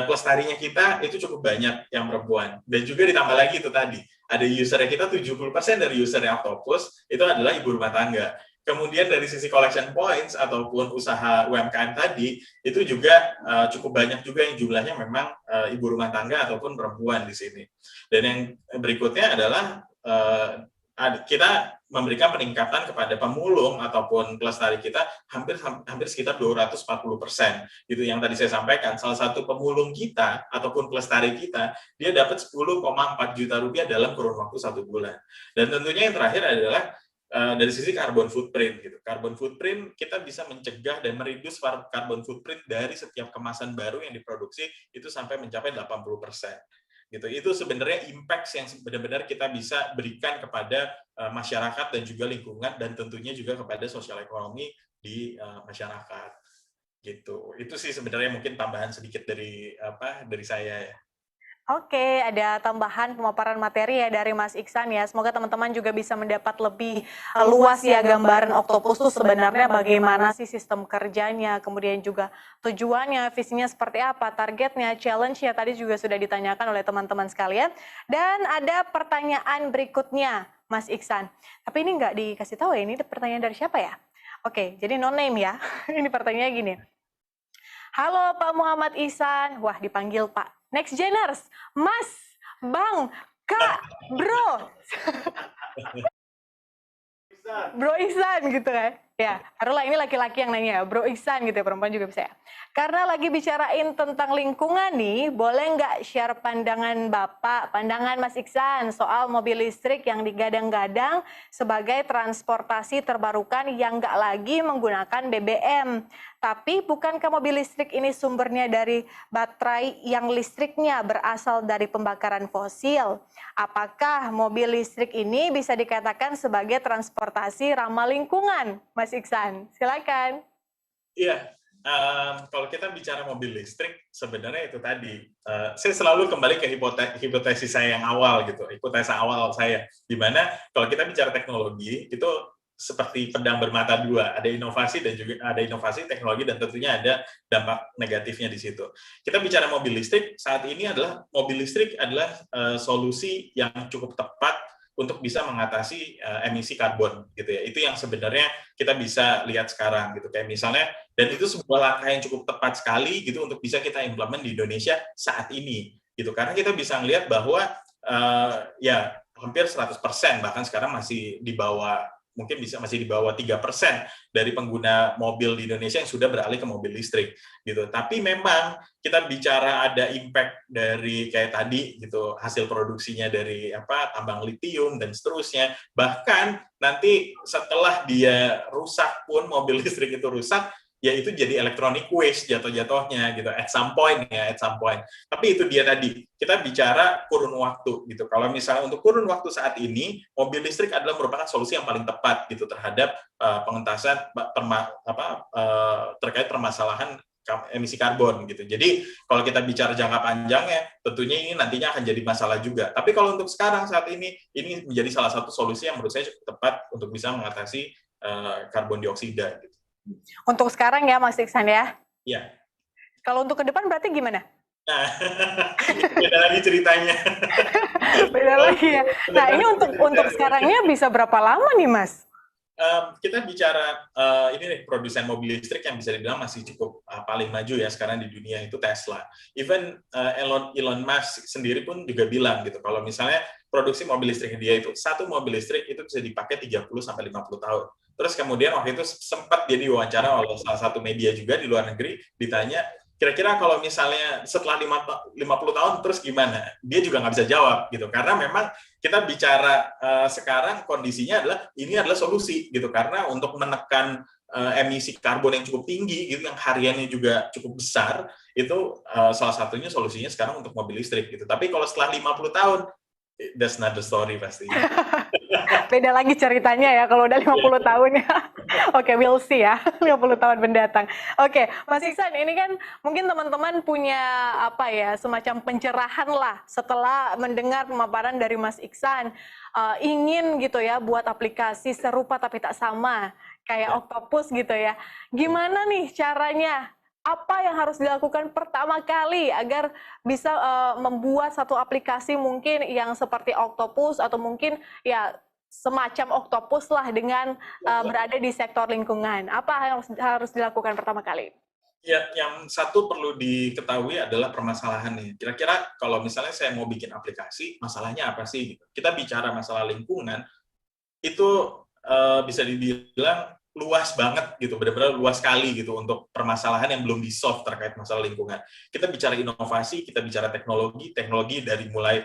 pelestarinya kita itu cukup banyak yang perempuan, dan juga ditambah lagi itu tadi ada usernya kita 70% dari usernya Octopus itu adalah ibu rumah tangga. Kemudian dari sisi collection points ataupun usaha UMKM tadi itu juga cukup banyak juga yang jumlahnya memang ibu rumah tangga ataupun perempuan di sini. Dan yang berikutnya adalah kita memberikan peningkatan kepada pemulung ataupun pelestari kita hampir sekitar 240%. Gitu yang tadi saya sampaikan, salah satu pemulung kita ataupun pelestari kita, dia dapat 10,4 juta rupiah dalam kurun waktu 1 bulan. Dan tentunya yang terakhir adalah dari sisi carbon footprint gitu. Carbon footprint kita bisa mencegah dan mereduce carbon footprint dari setiap kemasan baru yang diproduksi itu sampai mencapai 80%. Gitu. Itu sebenarnya impact yang benar-benar kita bisa berikan kepada masyarakat dan juga lingkungan, dan tentunya juga kepada sosial ekonomi di masyarakat. Gitu. Itu sih sebenarnya mungkin tambahan sedikit dari saya ya. Oke, ada tambahan pemaparan materi ya dari Mas Iksan ya. Semoga teman-teman juga bisa mendapat lebih luas ya gambaran Octopus itu sebenarnya bagaimana sih sistem kerjanya, kemudian juga tujuannya, visinya seperti apa, targetnya, challenge-nya tadi juga sudah ditanyakan oleh teman-teman sekalian. Dan ada pertanyaan berikutnya, Mas Iksan. Tapi ini nggak dikasih tahu ya, ini pertanyaan dari siapa ya? Oke, jadi no name ya. Ini pertanyaannya gini. Halo Pak Muhammad Ihsan, wah dipanggil Pak. Next Geners, Mas, Bang, Kak, Bro. Bro Ihsan gitu kan. Ya, taruhlah ini laki-laki yang nanya, Bro Ihsan gitu ya, perempuan juga bisa ya. Karena lagi bicarain tentang lingkungan nih, boleh nggak share pandangan Bapak, pandangan Mas Iksan soal mobil listrik yang digadang-gadang sebagai transportasi terbarukan yang nggak lagi menggunakan BBM. Tapi bukankah mobil listrik ini sumbernya dari baterai yang listriknya berasal dari pembakaran fosil? Apakah mobil listrik ini bisa dikatakan sebagai transportasi ramah lingkungan? Mas Iksan, silakan. Iya, kalau kita bicara mobil listrik, sebenarnya itu tadi, saya selalu kembali ke hipotesis saya yang awal gitu, hipotesa awal saya, di mana kalau kita bicara teknologi, itu seperti pedang bermata dua, ada inovasi dan juga ada inovasi teknologi dan tentunya ada dampak negatifnya di situ. Kita bicara mobil listrik, saat ini adalah mobil listrik adalah solusi yang cukup tepat untuk bisa mengatasi emisi karbon gitu ya. Itu yang sebenarnya kita bisa lihat sekarang gitu. Kayak misalnya, dan itu sebuah langkah yang cukup tepat sekali gitu untuk bisa kita implement di Indonesia saat ini gitu. Karena kita bisa melihat bahwa ya hampir 100% bahkan sekarang masih di bawah, mungkin masih di bawah 3% dari pengguna mobil di Indonesia yang sudah beralih ke mobil listrik gitu. Tapi memang kita bicara ada impact dari kayak tadi gitu, hasil produksinya dari tambang litium dan seterusnya. Bahkan nanti setelah dia rusak pun, mobil listrik itu rusak, ya itu jadi electronic waste jatuh-jatuhnya gitu, at some point. Tapi itu dia tadi, kita bicara kurun waktu gitu. Kalau misalnya untuk kurun waktu saat ini, mobil listrik adalah merupakan solusi yang paling tepat gitu terhadap pengentasan terkait permasalahan emisi karbon gitu. Jadi kalau kita bicara jangka panjangnya, tentunya ini nantinya akan jadi masalah juga. Tapi kalau untuk sekarang saat ini menjadi salah satu solusi yang menurut saya cukup tepat untuk bisa mengatasi karbon dioksida gitu. Untuk sekarang ya Mas Iksan ya? Iya. Kalau untuk ke depan berarti gimana? Nah, beda lagi ceritanya. Beda lagi ya. Nah, ini untuk sekarangnya bisa berapa lama nih Mas? Kita bicara ini nih, produsen mobil listrik yang bisa dibilang masih cukup paling maju ya sekarang di dunia itu Tesla. Even Elon Musk sendiri pun juga bilang gitu, kalau misalnya produksi mobil listrik dia itu, satu mobil listrik itu bisa dipakai 30-50 tahun. Terus kemudian waktu itu sempat dia diwawancara oleh salah satu media juga di luar negeri, ditanya, kira-kira kalau misalnya setelah 50 tahun terus gimana? Dia juga nggak bisa jawab gitu, karena memang kita bicara sekarang kondisinya adalah ini adalah solusi gitu, karena untuk menekan emisi karbon yang cukup tinggi gitu, yang hariannya juga cukup besar, itu salah satunya solusinya sekarang untuk mobil listrik gitu. Tapi kalau setelah 50 tahun, that's not the story pastinya. Beda lagi ceritanya ya kalau udah 50 tahun ya. Oke, we'll see ya 50 tahun mendatang. Oke, Mas Iksan, ini kan mungkin teman-teman punya semacam pencerahan lah setelah mendengar pemaparan dari Mas Iksan, ingin gitu ya buat aplikasi serupa tapi tak sama kayak Octopus gitu ya. Gimana nih caranya? Apa yang harus dilakukan pertama kali agar bisa membuat satu aplikasi mungkin yang seperti Octopus atau mungkin ya semacam Octopus lah dengan berada di sektor lingkungan. Apa yang harus dilakukan pertama kali? Ya, yang satu perlu diketahui adalah permasalahan nih. Kira-kira kalau misalnya saya mau bikin aplikasi, masalahnya apa sih? Kita bicara masalah lingkungan, itu bisa dibilang luas banget gitu, benar-benar luas sekali gitu untuk permasalahan yang belum di-solve terkait masalah lingkungan. Kita bicara inovasi, kita bicara teknologi dari mulai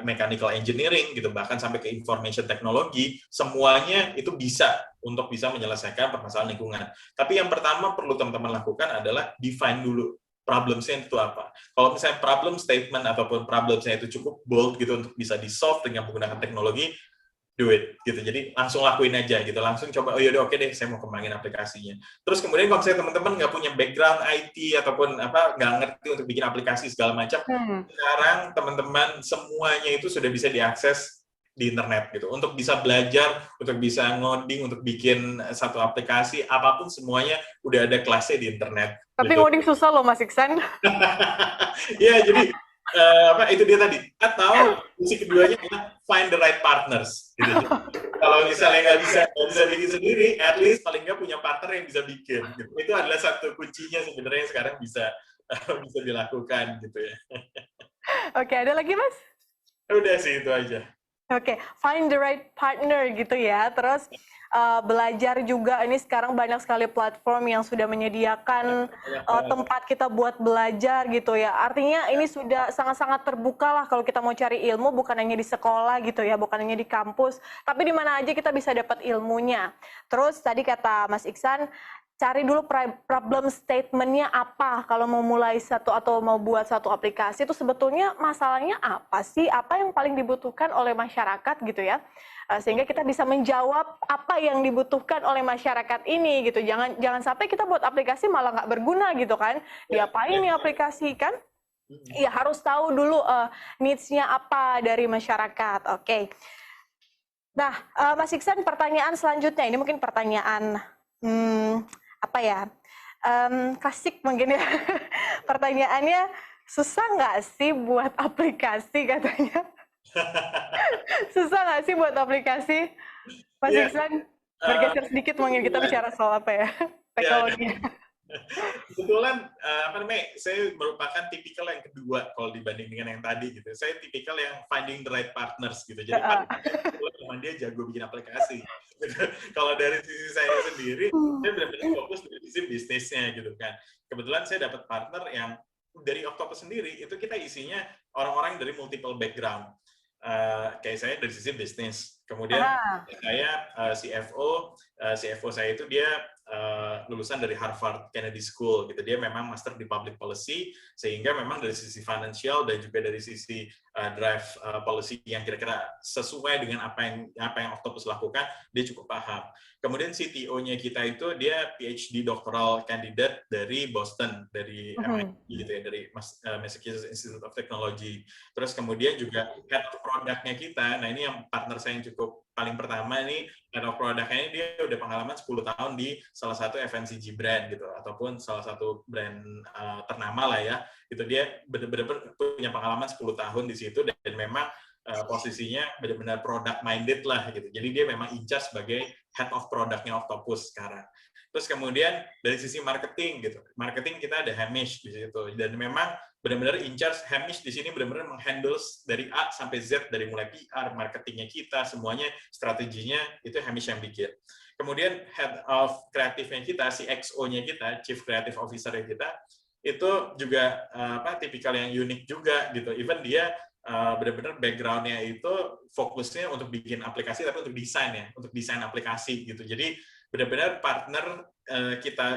mechanical engineering gitu, bahkan sampai ke information technology, semuanya itu bisa untuk bisa menyelesaikan permasalahan lingkungan. Tapi yang pertama perlu teman-teman lakukan adalah define dulu problemnya itu apa. Kalau misalnya problem statement ataupun problemnya itu cukup bold gitu untuk bisa di-solve dengan menggunakan teknologi, do it gitu. Jadi langsung lakuin aja gitu, langsung coba, oh yaudah oke deh, saya mau kembangin aplikasinya. Terus kemudian kalau misalnya teman-teman nggak punya background IT ataupun nggak ngerti untuk bikin aplikasi segala macam, sekarang teman-teman semuanya itu sudah bisa diakses di internet gitu, untuk bisa belajar, untuk bisa ngoding, untuk bikin satu aplikasi apapun, semuanya udah ada kelasnya di internet. Tapi gitu. Ngoding susah loh Mas Iksan. Iya, jadi itu dia tadi. Atau kunci keduanya adalah find the right partners. Gitu. Kalau misalnya nggak bisa bikin sendiri, at least paling nggak punya partner yang bisa bikin. Gitu. Itu adalah satu kuncinya sebenarnya yang sekarang bisa dilakukan gitu ya. Oke, ada lagi Mas? Udah sih itu aja. Oke, find the right partner gitu ya. Terus belajar juga, ini sekarang banyak sekali platform yang sudah menyediakan tempat kita buat belajar gitu ya. Artinya ini sudah sangat-sangat terbuka lah kalau kita mau cari ilmu, bukan hanya di sekolah gitu ya, bukan hanya di kampus, tapi di mana aja kita bisa dapat ilmunya. Terus tadi kata Mas Iksan, cari dulu problem statement-nya apa kalau mau mulai satu atau mau buat satu aplikasi, itu sebetulnya masalahnya apa sih, apa yang paling dibutuhkan oleh masyarakat gitu ya, sehingga kita bisa menjawab apa yang dibutuhkan oleh masyarakat ini gitu. Jangan sampai kita buat aplikasi malah nggak berguna gitu kan, diapain nih aplikasi kan? Ya harus tahu dulu needs-nya apa dari masyarakat. Oke. Nah, Mas Iksan, pertanyaan selanjutnya ini mungkin pertanyaan apa ya? Klasik mungkin ya. Pertanyaannya, susah nggak sih buat aplikasi katanya? Susah nggak sih buat aplikasi? Mas Iya, Iksan, eh, bergeser sedikit mungkin kita bicara soal apa ya? ya, Teknologi. kebetulan apa namanya, saya merupakan tipikal yang kedua kalau dibanding dengan yang tadi gitu. Saya tipikal yang finding the right partners gitu. Jadi Heeh. partner saya kebetulan memang dia jago bikin aplikasi. Gitu. Kalau dari sisi saya sendiri, saya benar-benar fokus dari sisi bisnisnya gitu kan. Kebetulan saya dapat partner yang dari Octopus sendiri itu kita isinya orang-orang dari multiple background. Kayak saya dari sisi bisnis. Kemudian Aha. saya CFO saya itu dia lulusan dari Harvard Kennedy School gitu. Dia memang master di public policy sehingga memang dari sisi financial dan juga dari sisi drive policy yang kira-kira sesuai dengan apa yang Octopus lakukan, dia cukup paham. Kemudian CTO-nya kita itu dia PhD doctoral candidate dari Boston, dari MIT gitu ya, dari Massachusetts Institute of Technology. Terus kemudian juga head of product-nya kita, nah ini yang partner saya yang cukup paling pertama ini, head of product-nya ini dia udah pengalaman 10 tahun di salah satu FMCG brand gitu, ataupun salah satu brand ternama lah ya. Itu dia benar-benar punya pengalaman 10 tahun di situ dan memang posisinya benar-benar product minded lah gitu. Jadi dia memang in charge sebagai head of product-nya Octopus sekarang. Terus kemudian dari sisi marketing gitu. Marketing kita ada Hamish di situ dan memang benar-benar in charge. Hamish di sini benar-benar menghandle dari A sampai Z, dari mulai PR, marketingnya kita, semuanya strateginya itu Hamish yang bikin. Kemudian head of kreatifnya kita, si XO-nya kita, Chief Creative Officer-nya kita, itu juga tipikal yang unik juga gitu. Even dia benar-benar background-nya itu fokusnya untuk bikin aplikasi tapi untuk desain ya, untuk desain aplikasi gitu. Jadi benar-benar partner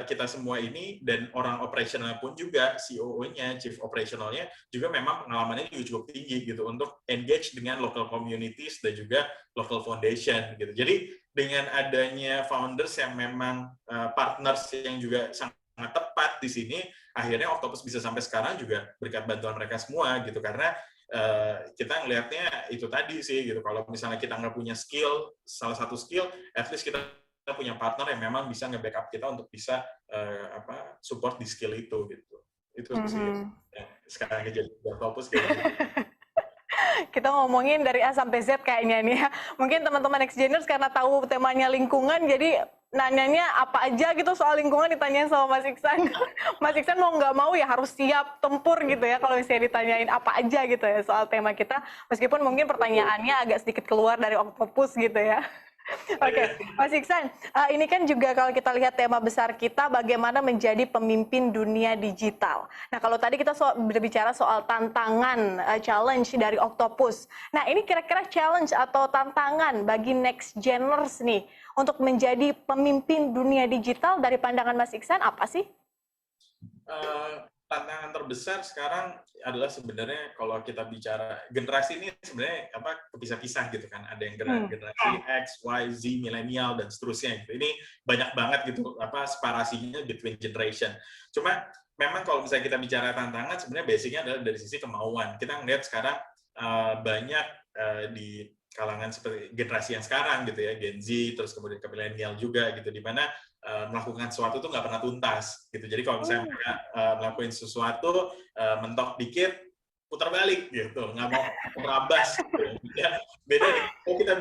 kita semua ini dan orang operasional pun juga COO-nya, Chief Operational-nya juga memang pengalamannya juga cukup tinggi gitu untuk engage dengan local communities dan juga local foundation gitu. Jadi dengan adanya founders yang memang partners yang juga sangat tepat di sini, akhirnya Octopus bisa sampai sekarang juga berkat bantuan mereka semua gitu, karena kita ngelihatnya itu tadi sih gitu, kalau misalnya kita nggak punya skill, salah satu skill, at least kita punya partner yang memang bisa nge-backup kita untuk bisa support di skill itu gitu. Itu sih yang sekarang jadi Octopus kayak gitu. Kita ngomongin dari A sampai Z kayaknya nih ya. Mungkin teman-teman Next Geners karena tahu temanya lingkungan, jadi nanyanya apa aja gitu soal lingkungan ditanyain sama Mas Iksan. Mas Iksan mau nggak mau ya harus siap tempur gitu ya kalau misalnya ditanyain apa aja gitu ya soal tema kita. Meskipun mungkin pertanyaannya agak sedikit keluar dari Octopus gitu ya. Oke, Mas Iksan, ini kan juga kalau kita lihat tema besar kita bagaimana menjadi pemimpin dunia digital. Nah, kalau tadi kita berbicara soal tantangan, challenge dari Octopus. Nah, ini kira-kira challenge atau tantangan bagi next geners nih untuk menjadi pemimpin dunia digital dari pandangan Mas Iksan apa sih? Tantangan terbesar sekarang adalah sebenarnya kalau kita bicara generasi ini sebenarnya kepisah-pisah gitu kan, ada yang generasi X, Y, Z, milenial dan seterusnya gitu. Ini banyak banget gitu separasinya between generation. Cuma memang kalau misalnya kita bicara tantangan sebenarnya basicnya adalah dari sisi kemauan. Kita ngelihat sekarang banyak di kalangan seperti generasi yang sekarang gitu ya, Gen Z, terus kemudian ke milenial juga gitu, di mana melakukan sesuatu tuh nggak pernah tuntas gitu. Jadi kalau misalnya mereka melakukan sesuatu mentok dikit putar balik gitu, nggak mau merabas gitu. Ya, beda nih kalau kita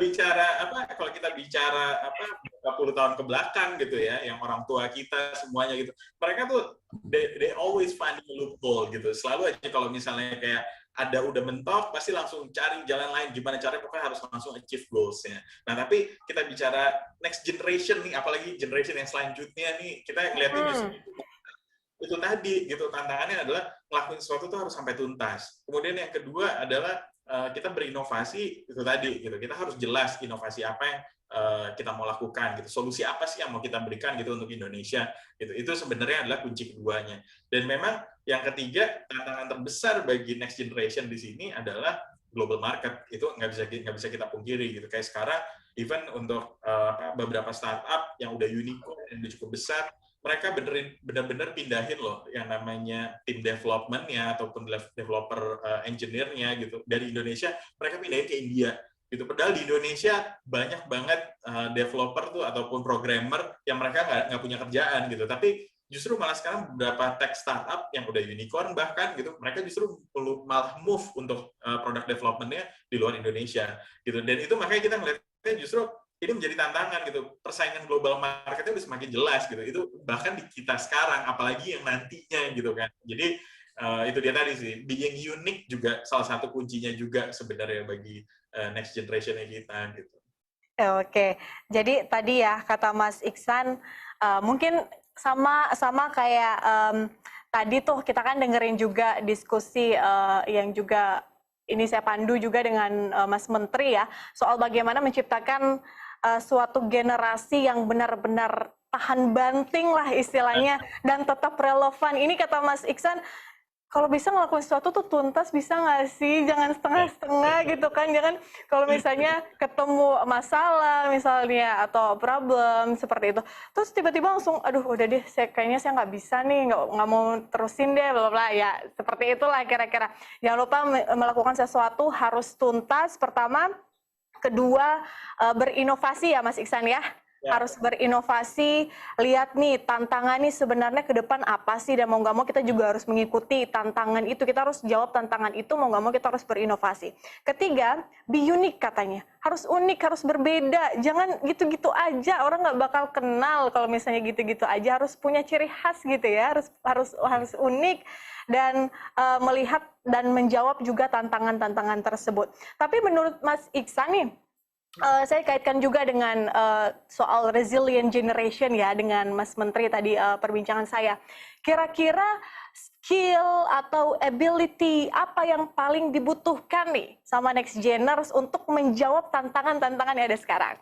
bicara berapa puluh tahun ke belakang gitu ya, yang orang tua kita semuanya gitu, mereka tuh they always find a loophole gitu. Selalu aja kalau misalnya kayak ada udah mentok, pasti langsung cari jalan lain gimana caranya, pokoknya harus langsung achieve goals-nya. Nah, tapi kita bicara next generation nih, apalagi generation yang selanjutnya nih, kita ngeliatnya justru itu tadi gitu, tantangannya adalah ngelakuin sesuatu tuh harus sampai tuntas. Kemudian yang kedua adalah kita berinovasi itu tadi gitu, kita harus jelas inovasi apa yang kita mau lakukan gitu, solusi apa sih yang mau kita berikan gitu untuk Indonesia gitu. Itu sebenarnya adalah kunci keduanya. Dan memang yang ketiga, tantangan terbesar bagi next generation di sini adalah global market. Itu nggak bisa kita pungkiri gitu. Kayak sekarang even untuk beberapa startup yang udah unicorn dan udah cukup besar, mereka benar-benar pindahin loh yang namanya tim development-nya ataupun developer engineer-nya gitu dari Indonesia, mereka pindahin ke India gitu. Padahal di Indonesia banyak banget developer tuh ataupun programmer yang mereka nggak punya kerjaan gitu. Tapi justru malah sekarang beberapa tech startup yang udah unicorn bahkan gitu, mereka justru malah move untuk product development-nya di luar Indonesia gitu. Dan itu makanya kita ngeliatnya justru ini menjadi tantangan gitu. Persaingan global marketnya udah semakin jelas gitu. Itu bahkan di kita sekarang, apalagi yang nantinya gitu kan. Jadi itu dia tadi sih, being unique juga salah satu kuncinya juga sebenarnya bagi next generation-nya kita gitu. Oke, jadi tadi ya kata Mas Iksan, mungkin sama kayak tadi tuh kita kan dengerin juga diskusi yang juga ini saya pandu juga dengan Mas Menteri ya, soal bagaimana menciptakan suatu generasi yang benar-benar tahan banting lah istilahnya dan tetap relevan. Ini kata Mas Iksan, kalau bisa ngelakuin sesuatu tuh tuntas, bisa nggak sih? Jangan setengah-setengah gitu kan. Jangan kalau misalnya ketemu masalah misalnya atau problem seperti itu. Terus tiba-tiba langsung, aduh udah deh, kayaknya saya nggak bisa nih, nggak mau terusin deh, bla bla. Ya seperti itulah kira-kira. Jangan lupa melakukan sesuatu harus tuntas. Pertama, kedua berinovasi ya Mas Iksan ya. Harus berinovasi, lihat nih tantangan nih sebenarnya ke depan apa sih, dan mau nggak mau kita juga harus mengikuti tantangan itu, kita harus jawab tantangan itu, mau nggak mau kita harus berinovasi. Ketiga, be unique katanya, harus unik, harus berbeda, jangan gitu-gitu aja, orang nggak bakal kenal kalau misalnya gitu-gitu aja, harus punya ciri khas gitu ya, harus unik dan melihat dan menjawab juga tantangan-tantangan tersebut. Tapi menurut Mas Iksan nih, saya kaitkan juga dengan soal resilient generation ya, dengan Mas Menteri tadi perbincangan saya. Kira-kira skill atau ability apa yang paling dibutuhkan nih sama next geners untuk menjawab tantangan-tantangan yang ada sekarang?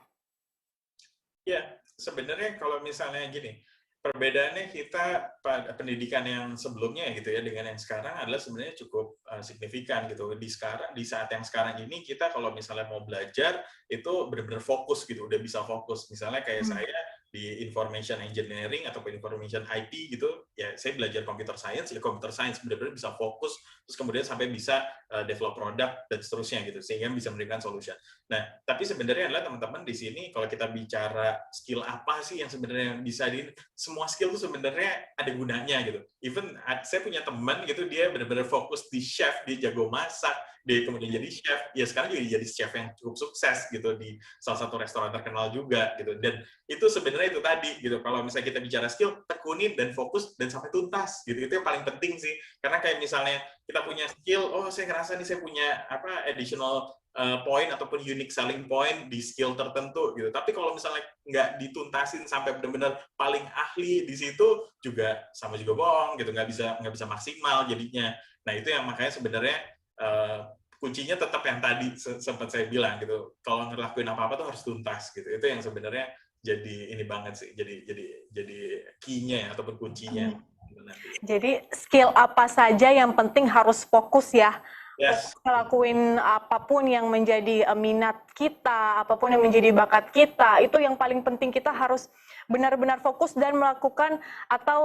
Ya, sebenarnya kalau misalnya gini, perbedaannya kita pada pendidikan yang sebelumnya gitu ya dengan yang sekarang adalah sebenarnya cukup signifikan gitu. Di saat yang sekarang ini kita kalau misalnya mau belajar itu benar-benar fokus gitu, udah bisa fokus. Misalnya kayak saya di information engineering ataupun information IT gitu, ya saya belajar computer science, ya computer science benar-benar bisa fokus, terus kemudian sampai bisa develop produk dan seterusnya gitu, sehingga bisa memberikan solution. Nah, tapi sebenarnya adalah teman-teman di sini kalau kita bicara skill apa sih yang sebenarnya bisa semua skill itu sebenarnya ada gunanya gitu. Even saya punya teman gitu, dia benar-benar fokus di chef, dia jago masak, dia kemudian jadi chef, ya sekarang juga jadi chef yang cukup sukses gitu di salah satu restoran terkenal juga gitu. Dan itu sebenarnya itu tadi gitu. Kalau misalnya kita bicara skill, tekunin dan fokus dan sampai tuntas gitu. Itu yang paling penting sih. Karena kayak misalnya kita punya skill, oh saya ngerasa nih saya punya additional point ataupun unique selling point di skill tertentu gitu. Tapi kalau misalnya nggak dituntasin sampai benar-benar paling ahli di situ juga sama juga bohong gitu, nggak bisa maksimal jadinya. Nah itu yang makanya sebenarnya kuncinya tetap yang tadi sempat saya bilang gitu. Kalau ngelakuin apa-apa tuh harus tuntas gitu. Itu yang sebenarnya jadi ini banget sih. Jadi key-nya ataupun kuncinya. Jadi skill apa saja yang penting harus fokus ya. Yes. Ngelakuin apapun yang menjadi minat kita, apapun yang menjadi bakat kita, itu yang paling penting, kita harus benar-benar fokus dan melakukan atau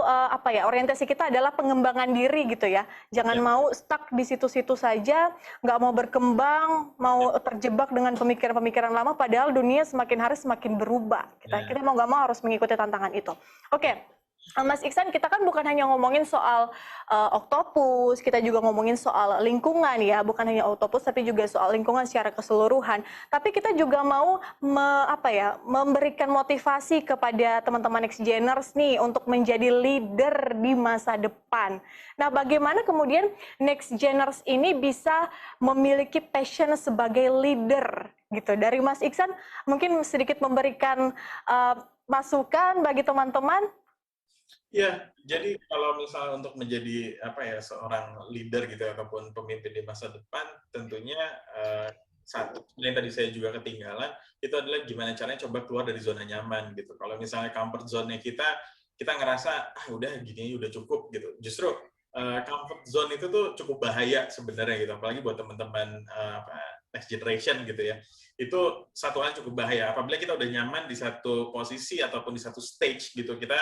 orientasi kita adalah pengembangan diri gitu ya. Jangan mau stuck di situ-situ saja, nggak mau berkembang, mau terjebak dengan pemikiran-pemikiran lama, padahal dunia semakin hari semakin berubah. Kita mau nggak mau harus mengikuti tantangan itu. Oke. Mas Iksan, kita kan bukan hanya ngomongin soal Octopus, kita juga ngomongin soal lingkungan ya, bukan hanya Octopus tapi juga soal lingkungan secara keseluruhan. Tapi kita juga mau memberikan motivasi kepada teman-teman next geners nih untuk menjadi leader di masa depan. Nah, bagaimana kemudian next geners ini bisa memiliki passion sebagai leader gitu? Dari Mas Iksan mungkin sedikit memberikan masukan bagi teman-teman. Ya, jadi kalau misalnya untuk menjadi seorang leader gitu ataupun pemimpin di masa depan, tentunya satu yang tadi saya juga ketinggalan itu adalah gimana caranya coba keluar dari zona nyaman gitu. Kalau misalnya comfort zone-nya kita ngerasa udah gini udah cukup gitu. Justru comfort zone itu tuh cukup bahaya sebenarnya gitu, apalagi buat teman-teman next generation gitu ya. Itu satu hal cukup bahaya. Apabila kita udah nyaman di satu posisi ataupun di satu stage gitu, kita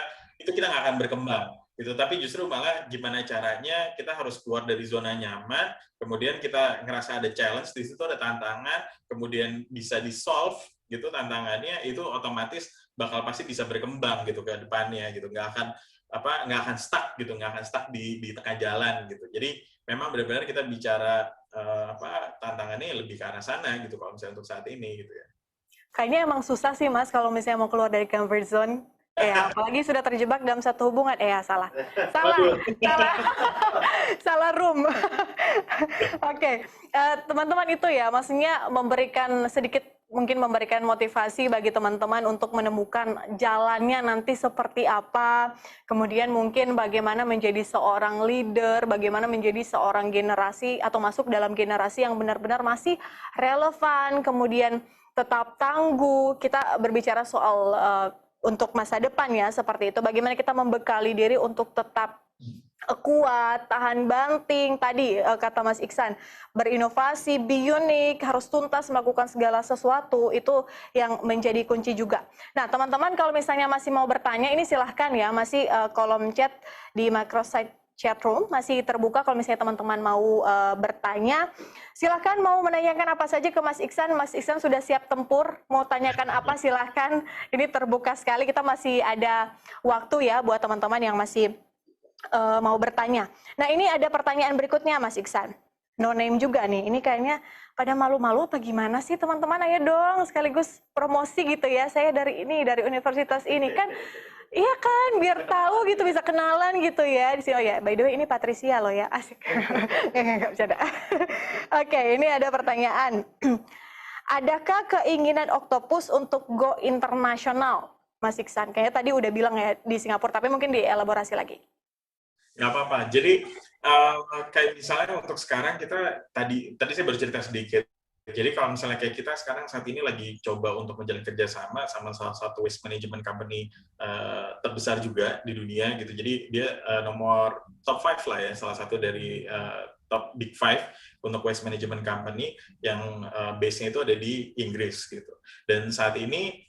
nggak akan berkembang. gitu. Tapi justru malah gimana caranya kita harus keluar dari zona nyaman, kemudian kita ngerasa ada challenge, di situ ada tantangan, kemudian bisa di-solve gitu tantangannya, itu otomatis bakal pasti bisa berkembang gitu ke depannya gitu. Nggak akan stuck gitu, nggak akan stuck di tengah jalan gitu. Jadi memang benar-benar kita bicara tantangannya lebih ke arah sana gitu kalau misalnya untuk saat ini gitu ya. Kayaknya emang susah sih Mas kalau misalnya mau keluar dari comfort zone. Ya, apalagi sudah terjebak dalam satu hubungan. Salah. Salah room. Oke, teman-teman itu ya, maksudnya mungkin memberikan motivasi bagi teman-teman untuk menemukan jalannya nanti seperti apa, kemudian mungkin bagaimana menjadi seorang leader, bagaimana menjadi seorang generasi atau masuk dalam generasi yang benar-benar masih relevan, kemudian tetap tangguh. Kita berbicara soal untuk masa depan ya, seperti itu. Bagaimana kita membekali diri untuk tetap kuat, tahan banting, tadi kata Mas Iksan, berinovasi, be unique, harus tuntas melakukan segala sesuatu, itu yang menjadi kunci juga. Nah, teman-teman kalau misalnya masih mau bertanya, ini silahkan ya, masih kolom chat di microsite chatroom masih terbuka kalau misalnya teman-teman mau bertanya. Silahkan mau menanyakan apa saja ke Mas Iksan. Mas Iksan sudah siap tempur. Mau tanyakan apa silahkan. Ini terbuka sekali. Kita masih ada waktu ya buat teman-teman yang masih mau bertanya. Nah, ini ada pertanyaan berikutnya Mas Iksan. No name juga nih. Ini kayaknya pada malu-malu apa gimana sih teman-teman? Ayo dong sekaligus promosi gitu ya. Saya dari universitas ini kan. Iya kan, biar tahu gitu, bisa kenalan gitu ya. Di sini, oh ya, by the way ini Patricia loh ya, asik. Nggak bercanda. Oke, ini ada pertanyaan. Adakah keinginan Octopus untuk go internasional, Mas Iksan? Kayaknya tadi udah bilang ya di Singapura, tapi mungkin dielaborasi lagi. Nggak apa-apa. Jadi kayak misalnya untuk sekarang kita tadi saya baru cerita sedikit. Jadi kalau misalnya kayak kita sekarang saat ini lagi coba untuk menjalin kerjasama sama salah satu waste management company terbesar juga di dunia gitu. Jadi dia nomor top 5 lah ya, salah satu dari top big 5 untuk waste management company yang base-nya itu ada di Inggris gitu. Dan saat ini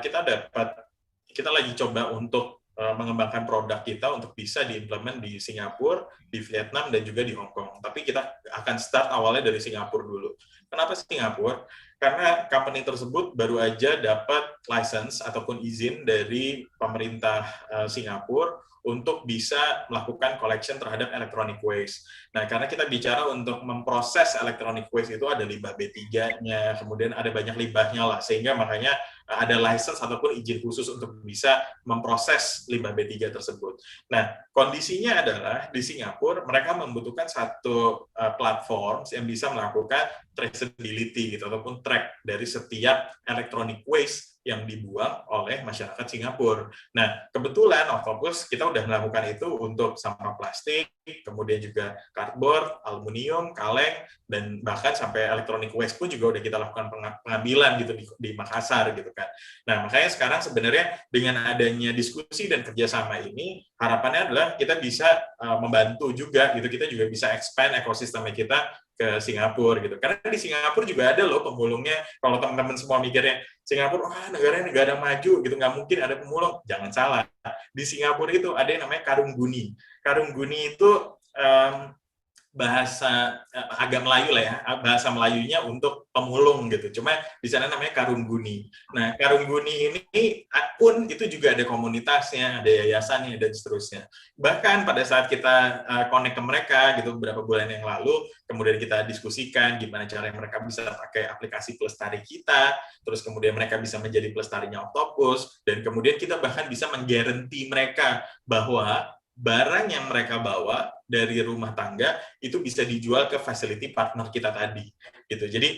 kita lagi coba untuk mengembangkan produk kita untuk bisa diimplement di Singapura, di Vietnam, dan juga di Hong Kong. Tapi kita akan start awalnya dari Singapura dulu. Kenapa Singapura? Karena company tersebut baru aja dapat license ataupun izin dari pemerintah Singapura untuk bisa melakukan collection terhadap electronic waste. Nah, karena kita bicara untuk memproses electronic waste itu ada limbah B3-nya, kemudian ada banyak limbahnya lah, sehingga makanya ada license ataupun izin khusus untuk bisa memproses limbah B3 tersebut. Nah, kondisinya adalah di Singapura mereka membutuhkan satu platform yang bisa melakukan traceability gitu, ataupun track dari setiap electronic waste yang dibuang oleh masyarakat Singapura. Nah, kebetulan Octopus kita udah melakukan itu untuk sampah plastik, kemudian juga cardboard, aluminium, kaleng, dan bahkan sampai electronic waste pun juga udah kita lakukan pengambilan gitu di Makassar gitu kan. Nah, makanya sekarang sebenarnya dengan adanya diskusi dan kerjasama ini, harapannya adalah kita bisa membantu juga gitu, kita juga bisa expand ekosistemnya kita ke Singapura gitu. Karena di Singapura juga ada loh pemulungnya. Kalau teman-teman semua mikirnya Singapura, negara maju gitu, nggak mungkin ada pemulung. Jangan salah. Di Singapura itu ada yang namanya karung guni. Karung guni itu bahasa agak Melayu lah ya, bahasa Melayunya untuk pemulung gitu. Cuma di sana namanya karung guni. Nah, karung guni ini pun itu juga ada komunitasnya, ada yayasannya dan seterusnya. Bahkan pada saat kita connect ke mereka gitu beberapa bulan yang lalu, kemudian kita diskusikan gimana cara mereka bisa pakai aplikasi pelestari kita, terus kemudian mereka bisa menjadi pelestarinya Octopus, dan kemudian kita bahkan bisa menggaranti mereka bahwa barang yang mereka bawa dari rumah tangga itu bisa dijual ke facility partner kita tadi gitu. Jadi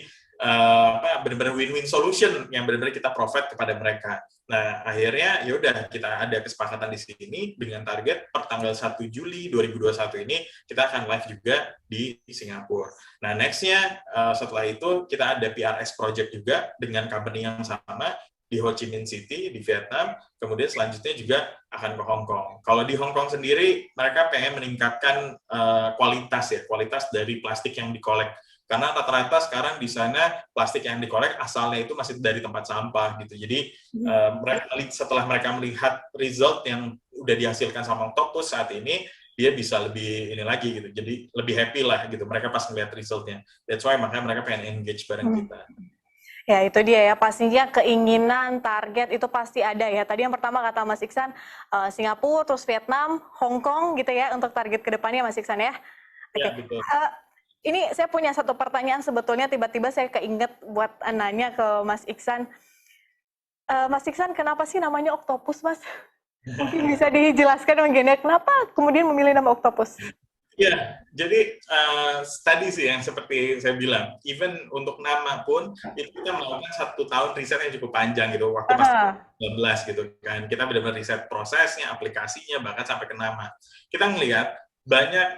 benar-benar win-win solution yang benar-benar kita provide kepada mereka. Nah, akhirnya ya udah kita ada kesepakatan di sini dengan target per tanggal 1 Juli 2021 ini kita akan live juga di Singapura. Nah, next-nya setelah itu kita ada PRS project juga dengan company yang sama di Ho Chi Minh City, di Vietnam, kemudian selanjutnya juga akan ke Hong Kong. Kalau di Hong Kong sendiri, mereka pengen meningkatkan kualitas dari plastik yang dikolek. Karena rata-rata sekarang di sana plastik yang dikolek asalnya itu masih dari tempat sampah gitu. Jadi setelah mereka melihat result yang udah dihasilkan sama Octopus saat ini, dia bisa lebih ini lagi gitu. Jadi lebih happy lah gitu mereka pas ngeliat resultnya. That's why makanya mereka pengen engage bareng kita. Ya itu dia ya, pastinya keinginan, target itu pasti ada ya. Tadi yang pertama kata Mas Iksan, Singapura, terus Vietnam, Hong Kong gitu ya untuk target kedepannya Mas Iksan ya. Oke, Ya, betul. Ini saya punya satu pertanyaan sebetulnya tiba-tiba saya keinget buat nanya ke Mas Iksan. Mas Iksan, kenapa sih namanya Octopus, Mas? Mungkin bisa dijelaskan mungkin ya, kenapa kemudian memilih nama Octopus? Ya, jadi tadi sih yang seperti saya bilang, even untuk nama pun itu kita melakukan 1 tahun riset yang cukup panjang gitu, waktu masih 12 gitu kan. Kita benar-benar riset prosesnya, aplikasinya, bahkan sampai ke nama. Kita ngelihat banyak,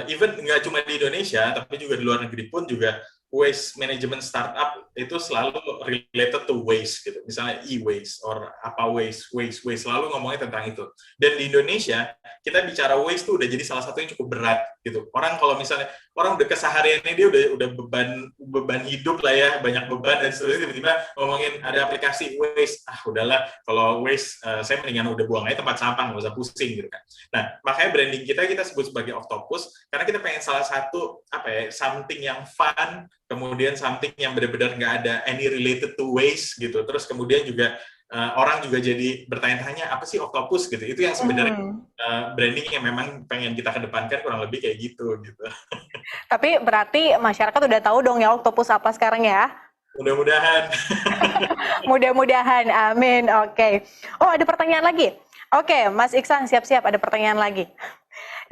even nggak cuma di Indonesia, tapi juga di luar negeri pun juga waste management startup itu selalu related to waste gitu. Misalnya e-waste or apa waste, selalu ngomongnya tentang itu. Dan di Indonesia kita bicara waste tuh udah jadi salah satu yang cukup berat gitu. Orang kalau misalnya orang udah kesehariannya dia udah beban hidup lah ya, banyak beban dan seterusnya, tiba-tiba ngomongin ada aplikasi waste, udahlah kalau waste saya mendingan udah buang aja tempat sampah, nggak usah pusing gitu kan. Nah, makanya branding kita sebut sebagai Octopus karena kita pengen salah satu something yang fun, kemudian something yang benar-benar nggak ada any related to waste gitu. Terus kemudian juga orang juga jadi bertanya-tanya apa sih Octopus gitu. Itu yang sebenarnya branding yang memang pengen kita kedepankan kurang lebih kayak gitu. Tapi berarti masyarakat udah tahu dong ya Octopus apa sekarang ya? Mudah-mudahan. Mudah-mudahan, amin. Oke. Oh, ada pertanyaan lagi. Oke, Mas Iksan siap-siap ada pertanyaan lagi.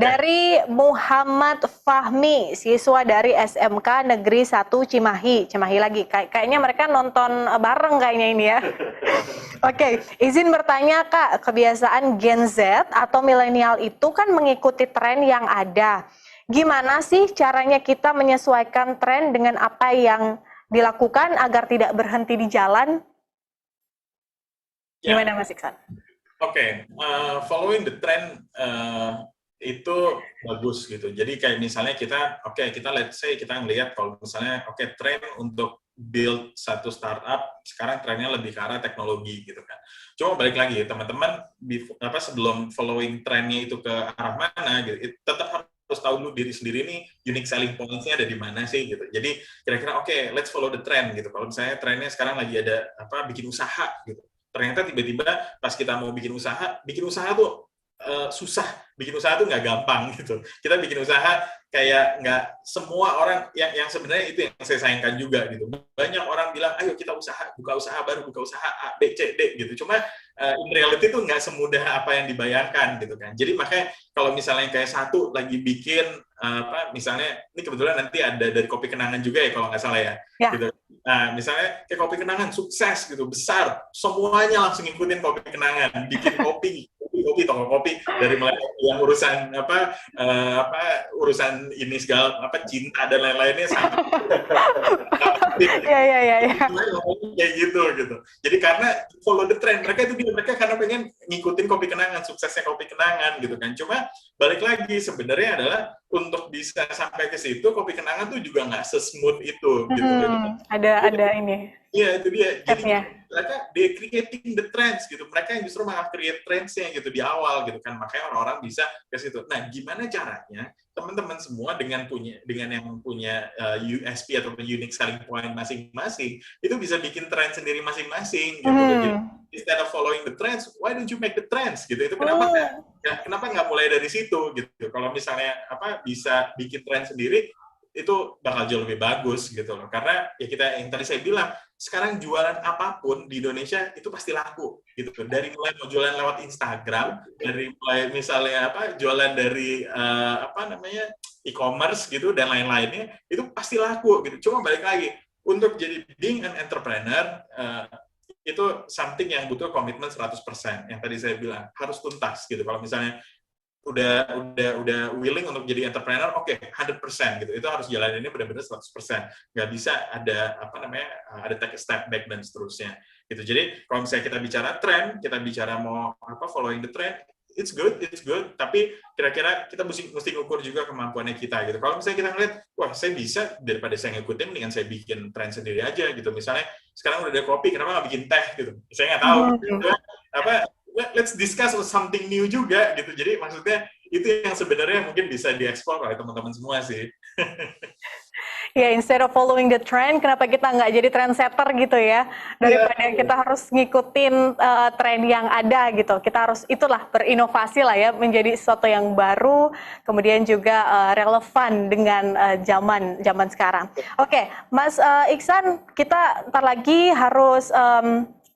Dari Muhammad Fahmi, siswa dari SMK Negeri 1 Cimahi lagi. Kayaknya mereka nonton bareng kayaknya ini ya. Oke, izin bertanya Kak, kebiasaan Gen Z atau milenial itu kan mengikuti tren yang ada. Gimana sih caranya kita menyesuaikan tren dengan apa yang dilakukan agar tidak berhenti di jalan? Gimana Mas Iksan? Oke, following the trend itu bagus gitu. Jadi kayak misalnya kita let's say kita ngelihat kalau misalnya tren untuk build satu startup sekarang trennya lebih ke arah teknologi gitu kan. Cuma balik lagi teman-teman sebelum following trennya itu ke arah mana gitu, tetap harus tahu dulu diri sendiri nih unique selling points-nya ada di mana sih gitu. Jadi kira-kira let's follow the trend gitu. Kalau misalnya trennya sekarang lagi ada bikin usaha gitu. Ternyata tiba-tiba pas kita mau bikin usaha tuh susah, bikin usaha tuh nggak gampang gitu. Kita bikin usaha kayak nggak semua orang yang sebenarnya itu yang saya sayangkan juga gitu. Banyak orang bilang, ayo kita buka usaha baru, buka usaha A, B, C, D gitu. Cuma in reality tuh nggak semudah apa yang dibayangkan gitu kan. Jadi makanya kalau misalnya kayak satu lagi bikin misalnya ini kebetulan nanti ada dari Kopi Kenangan juga ya kalau nggak salah ya. Gitu. Nah, misalnya kayak Kopi Kenangan sukses gitu, besar, semuanya langsung ngikutin Kopi Kenangan, bikin kopi, toko kopi dari mulai yang urusan urusan ini segala cinta dan lain-lainnya sampai kayak gitu. Jadi karena follow the trend, mereka karena pengen ngikutin Kopi Kenangan, suksesnya Kopi Kenangan gitu kan. Cuma balik lagi sebenarnya adalah untuk bisa sampai ke situ Kopi Kenangan tuh juga nggak sesmooth itu gitu. Ada ini. Iya, itu dia. Jadi mereka they creating the trends gitu. Mereka yang justru malah create trendsnya gitu di awal gitu kan. Makanya orang-orang bisa ke situ. Nah, gimana caranya teman-teman semua dengan yang punya USP atau unique selling point masing-masing itu bisa bikin tren sendiri masing-masing gitu. Jadi instead of following the trends, why don't you make the trends gitu. Itu kenapa nggak mulai dari situ gitu. Kalau misalnya bisa bikin tren sendiri itu bakal jauh lebih bagus gitu loh. Karena ya yang tadi saya bilang, sekarang jualan apapun di Indonesia itu pasti laku gitu. Dari mulai mau jualan lewat Instagram, dari mulai misalnya jualan dari e-commerce gitu dan lain-lainnya itu pasti laku gitu. Cuma balik lagi untuk jadi being an entrepreneur itu something yang butuh komitmen 100%. Yang tadi saya bilang harus tuntas gitu. Kalau misalnya udah willing untuk jadi entrepreneur, 100% gitu. Itu harus jalaninnya benar-benar 100%. Nggak bisa ada ada take a step back dan seterusnya. Gitu. Jadi kalau misalnya kita bicara tren, kita bicara mau following the trend, it's good, tapi kira-kira kita mesti ngukur juga kemampuannya kita gitu. Kalau misalnya kita ngeliat, wah saya bisa daripada saya ngikutin, mendingan saya bikin tren sendiri aja gitu. Misalnya sekarang udah ada kopi, kenapa nggak bikin teh gitu? Saya nggak tahu. let's discuss something new juga gitu. Jadi maksudnya itu yang sebenarnya mungkin bisa dieksplor oleh teman-teman semua sih. Ya, instead of following the trend, kenapa kita nggak jadi trendsetter gitu ya? Daripada kita harus ngikutin tren yang ada gitu. Kita harus itulah berinovasi lah ya, menjadi sesuatu yang baru, kemudian juga relevan dengan zaman sekarang. Oke, Mas Iksan, kita ntar lagi harus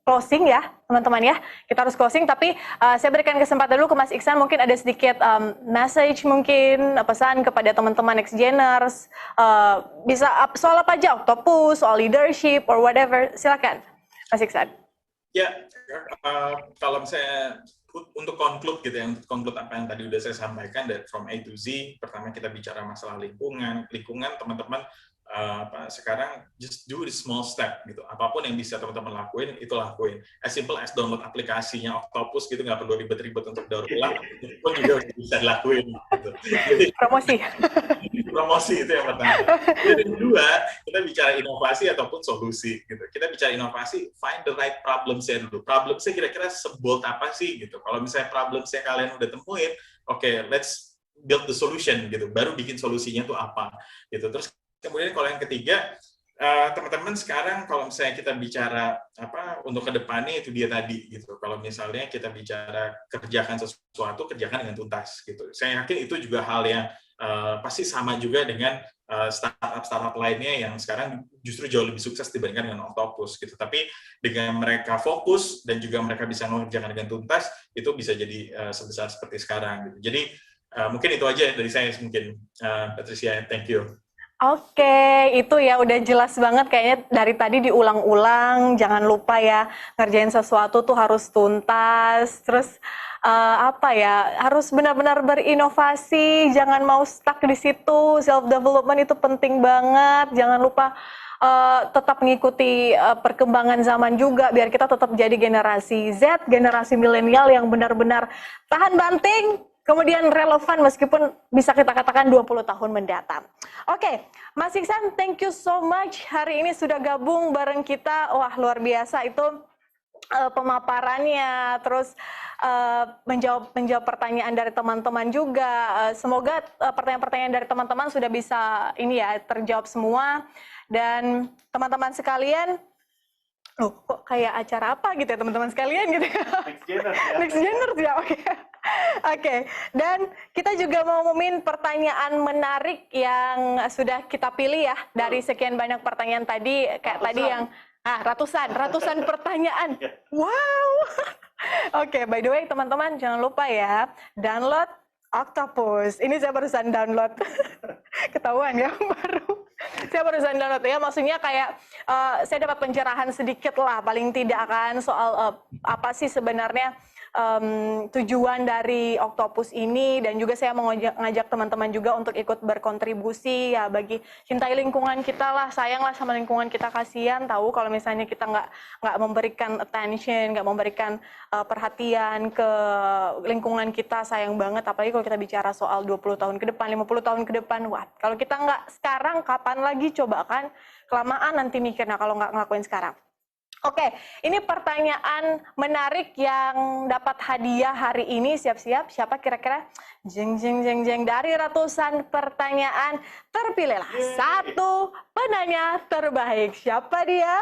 closing ya, teman-teman ya. Kita harus closing, tapi saya berikan kesempatan dulu ke Mas Iksan, mungkin ada sedikit message mungkin, pesan kepada teman-teman Next Geners, bisa soal apa aja, Octopus, soal leadership, or whatever, silakan, Mas Iksan. Ya, kalau misalnya untuk conclude gitu ya, untuk conclude apa yang tadi udah saya sampaikan, dari from A to Z, pertama kita bicara masalah lingkungan, teman-teman, sekarang just do the small step gitu. Apapun yang bisa teman-teman lakuin, itu lakuin. As simple as download aplikasinya Octopus gitu, nggak perlu ribet-ribet untuk daur ulang, itu pun juga bisa dilakuin. Gitu. Jadi, promosi itu yang pertama. Jadi kedua, kita bicara inovasi ataupun solusi gitu. Kita bicara inovasi, find the right problem-nya dulu. Problem-nya kira-kira sebold apa sih gitu. Kalau misalnya problem-nya kalian udah temuin, oke, let's build the solution gitu. Baru bikin solusinya tuh apa gitu. Terus kemudian kalau yang ketiga, teman-teman sekarang kalau misalnya kita bicara untuk kedepannya itu dia tadi gitu. Kalau misalnya kita bicara kerjakan sesuatu, kerjakan dengan tuntas gitu. Saya yakin itu juga hal yang pasti sama juga dengan startup lainnya yang sekarang justru jauh lebih sukses dibandingkan dengan Octopus gitu. Tapi dengan mereka fokus dan juga mereka bisa mengerjakan dengan tuntas, itu bisa jadi sebesar seperti sekarang gitu. Jadi mungkin itu aja dari saya mungkin, Patricia, thank you. Oke, itu ya udah jelas banget kayaknya dari tadi diulang-ulang, jangan lupa ya ngerjain sesuatu tuh harus tuntas, terus harus benar-benar berinovasi, jangan mau stuck di situ, self development itu penting banget, jangan lupa tetap mengikuti perkembangan zaman juga biar kita tetap jadi generasi Z, generasi milenial yang benar-benar tahan banting, kemudian relevan meskipun bisa kita katakan 20 tahun mendatang. Oke, Mas Iksan, thank you so much. Hari ini sudah gabung bareng kita. Wah, luar biasa itu pemaparannya, terus menjawab pertanyaan dari teman-teman juga. Semoga pertanyaan-pertanyaan dari teman-teman sudah bisa terjawab semua. Dan teman-teman sekalian, kok kayak acara apa gitu ya teman-teman sekalian gitu ya? Next Geners ya, oke. Oke, dan kita juga mau ngumumin pertanyaan menarik yang sudah kita pilih ya dari sekian banyak pertanyaan tadi, kayak tadi yang ratusan pertanyaan. Wow. Oke, by the way teman-teman jangan lupa ya download Octopus. Ini saya barusan download. Ketahuan ya baru. Saya barusan download ya, maksudnya kayak saya dapat pencerahan sedikit lah paling tidak kan soal apa sih sebenarnya tujuan dari Octopus ini, dan juga saya mau ngajak teman-teman juga untuk ikut berkontribusi ya bagi cintai lingkungan kita lah, sayanglah sama lingkungan kita, kasihan tahu kalau misalnya kita nggak memberikan attention, nggak memberikan perhatian ke lingkungan kita, sayang banget, apalagi kalau kita bicara soal 20 tahun ke depan, 50 tahun ke depan, wah kalau kita nggak sekarang kapan lagi, coba kan kelamaan nanti mikirnya kalau nggak ngelakuin sekarang. Oke, ini pertanyaan menarik yang dapat hadiah hari ini. Siap-siap, siapa kira-kira? Jeng dari ratusan pertanyaan terpilihlah satu penanya terbaik. Siapa dia?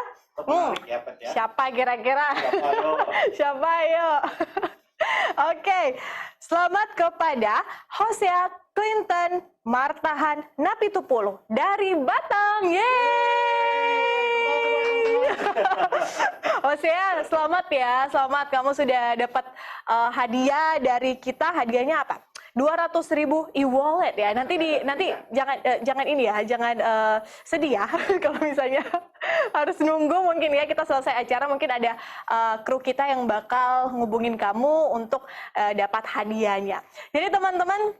Siapa kira-kira? Siapa yuk? Oke, selamat kepada Hosea Clinton Martahan Napitupulu dari Batam. Yeay! Hosea, selamat ya, selamat, kamu sudah dapat hadiah dari kita. Hadiahnya apa? 200.000 e-wallet ya. Nanti jangan ini ya, jangan sedih ya kalau misalnya harus nunggu mungkin ya kita selesai acara, mungkin ada kru kita yang bakal ngubungin kamu untuk dapat hadiahnya. Jadi teman-teman,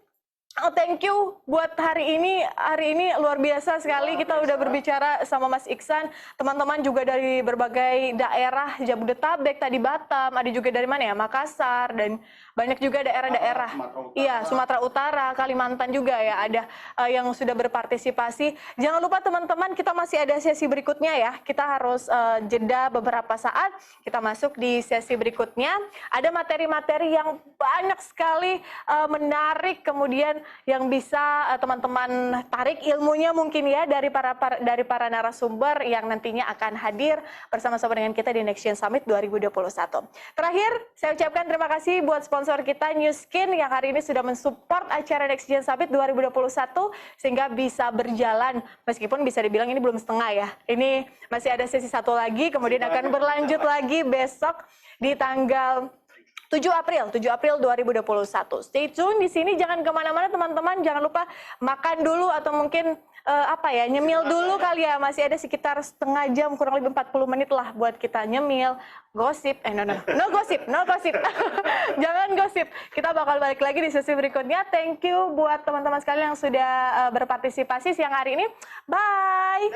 Oh, thank you buat hari ini. Hari ini luar biasa sekali. Kita udah berbicara sama Mas Iksan. Teman-teman juga dari berbagai daerah, Jabodetabek, tadi Batam, ada juga dari mana ya? Makassar, dan banyak juga daerah-daerah. Iya, Sumatera Utara, Kalimantan juga ya ada yang sudah berpartisipasi. Jangan lupa teman-teman, kita masih ada sesi berikutnya ya. Kita harus jeda beberapa saat. Kita masuk di sesi berikutnya. Ada materi-materi yang banyak sekali menarik, kemudian yang bisa teman-teman tarik ilmunya mungkin ya dari para narasumber yang nantinya akan hadir bersama-sama dengan kita di NextGen Summit 2021. Terakhir, saya ucapkan terima kasih buat sponsor kita New Skin yang hari ini sudah mensupport acara NextGen Summit 2021 sehingga bisa berjalan, meskipun bisa dibilang ini belum setengah ya. Ini masih ada sesi satu lagi, kemudian akan berlanjut lagi besok di tanggal 7 April 2021. Stay tune di sini, jangan kemana-mana teman-teman. Jangan lupa makan dulu atau mungkin nyemil dulu kali ya. Masih ada sekitar setengah jam, kurang lebih 40 menit lah buat kita nyemil, gosip. No gosip. Jangan gosip. Kita bakal balik lagi di sesi berikutnya. Thank you buat teman-teman sekalian yang sudah berpartisipasi siang hari ini. Bye.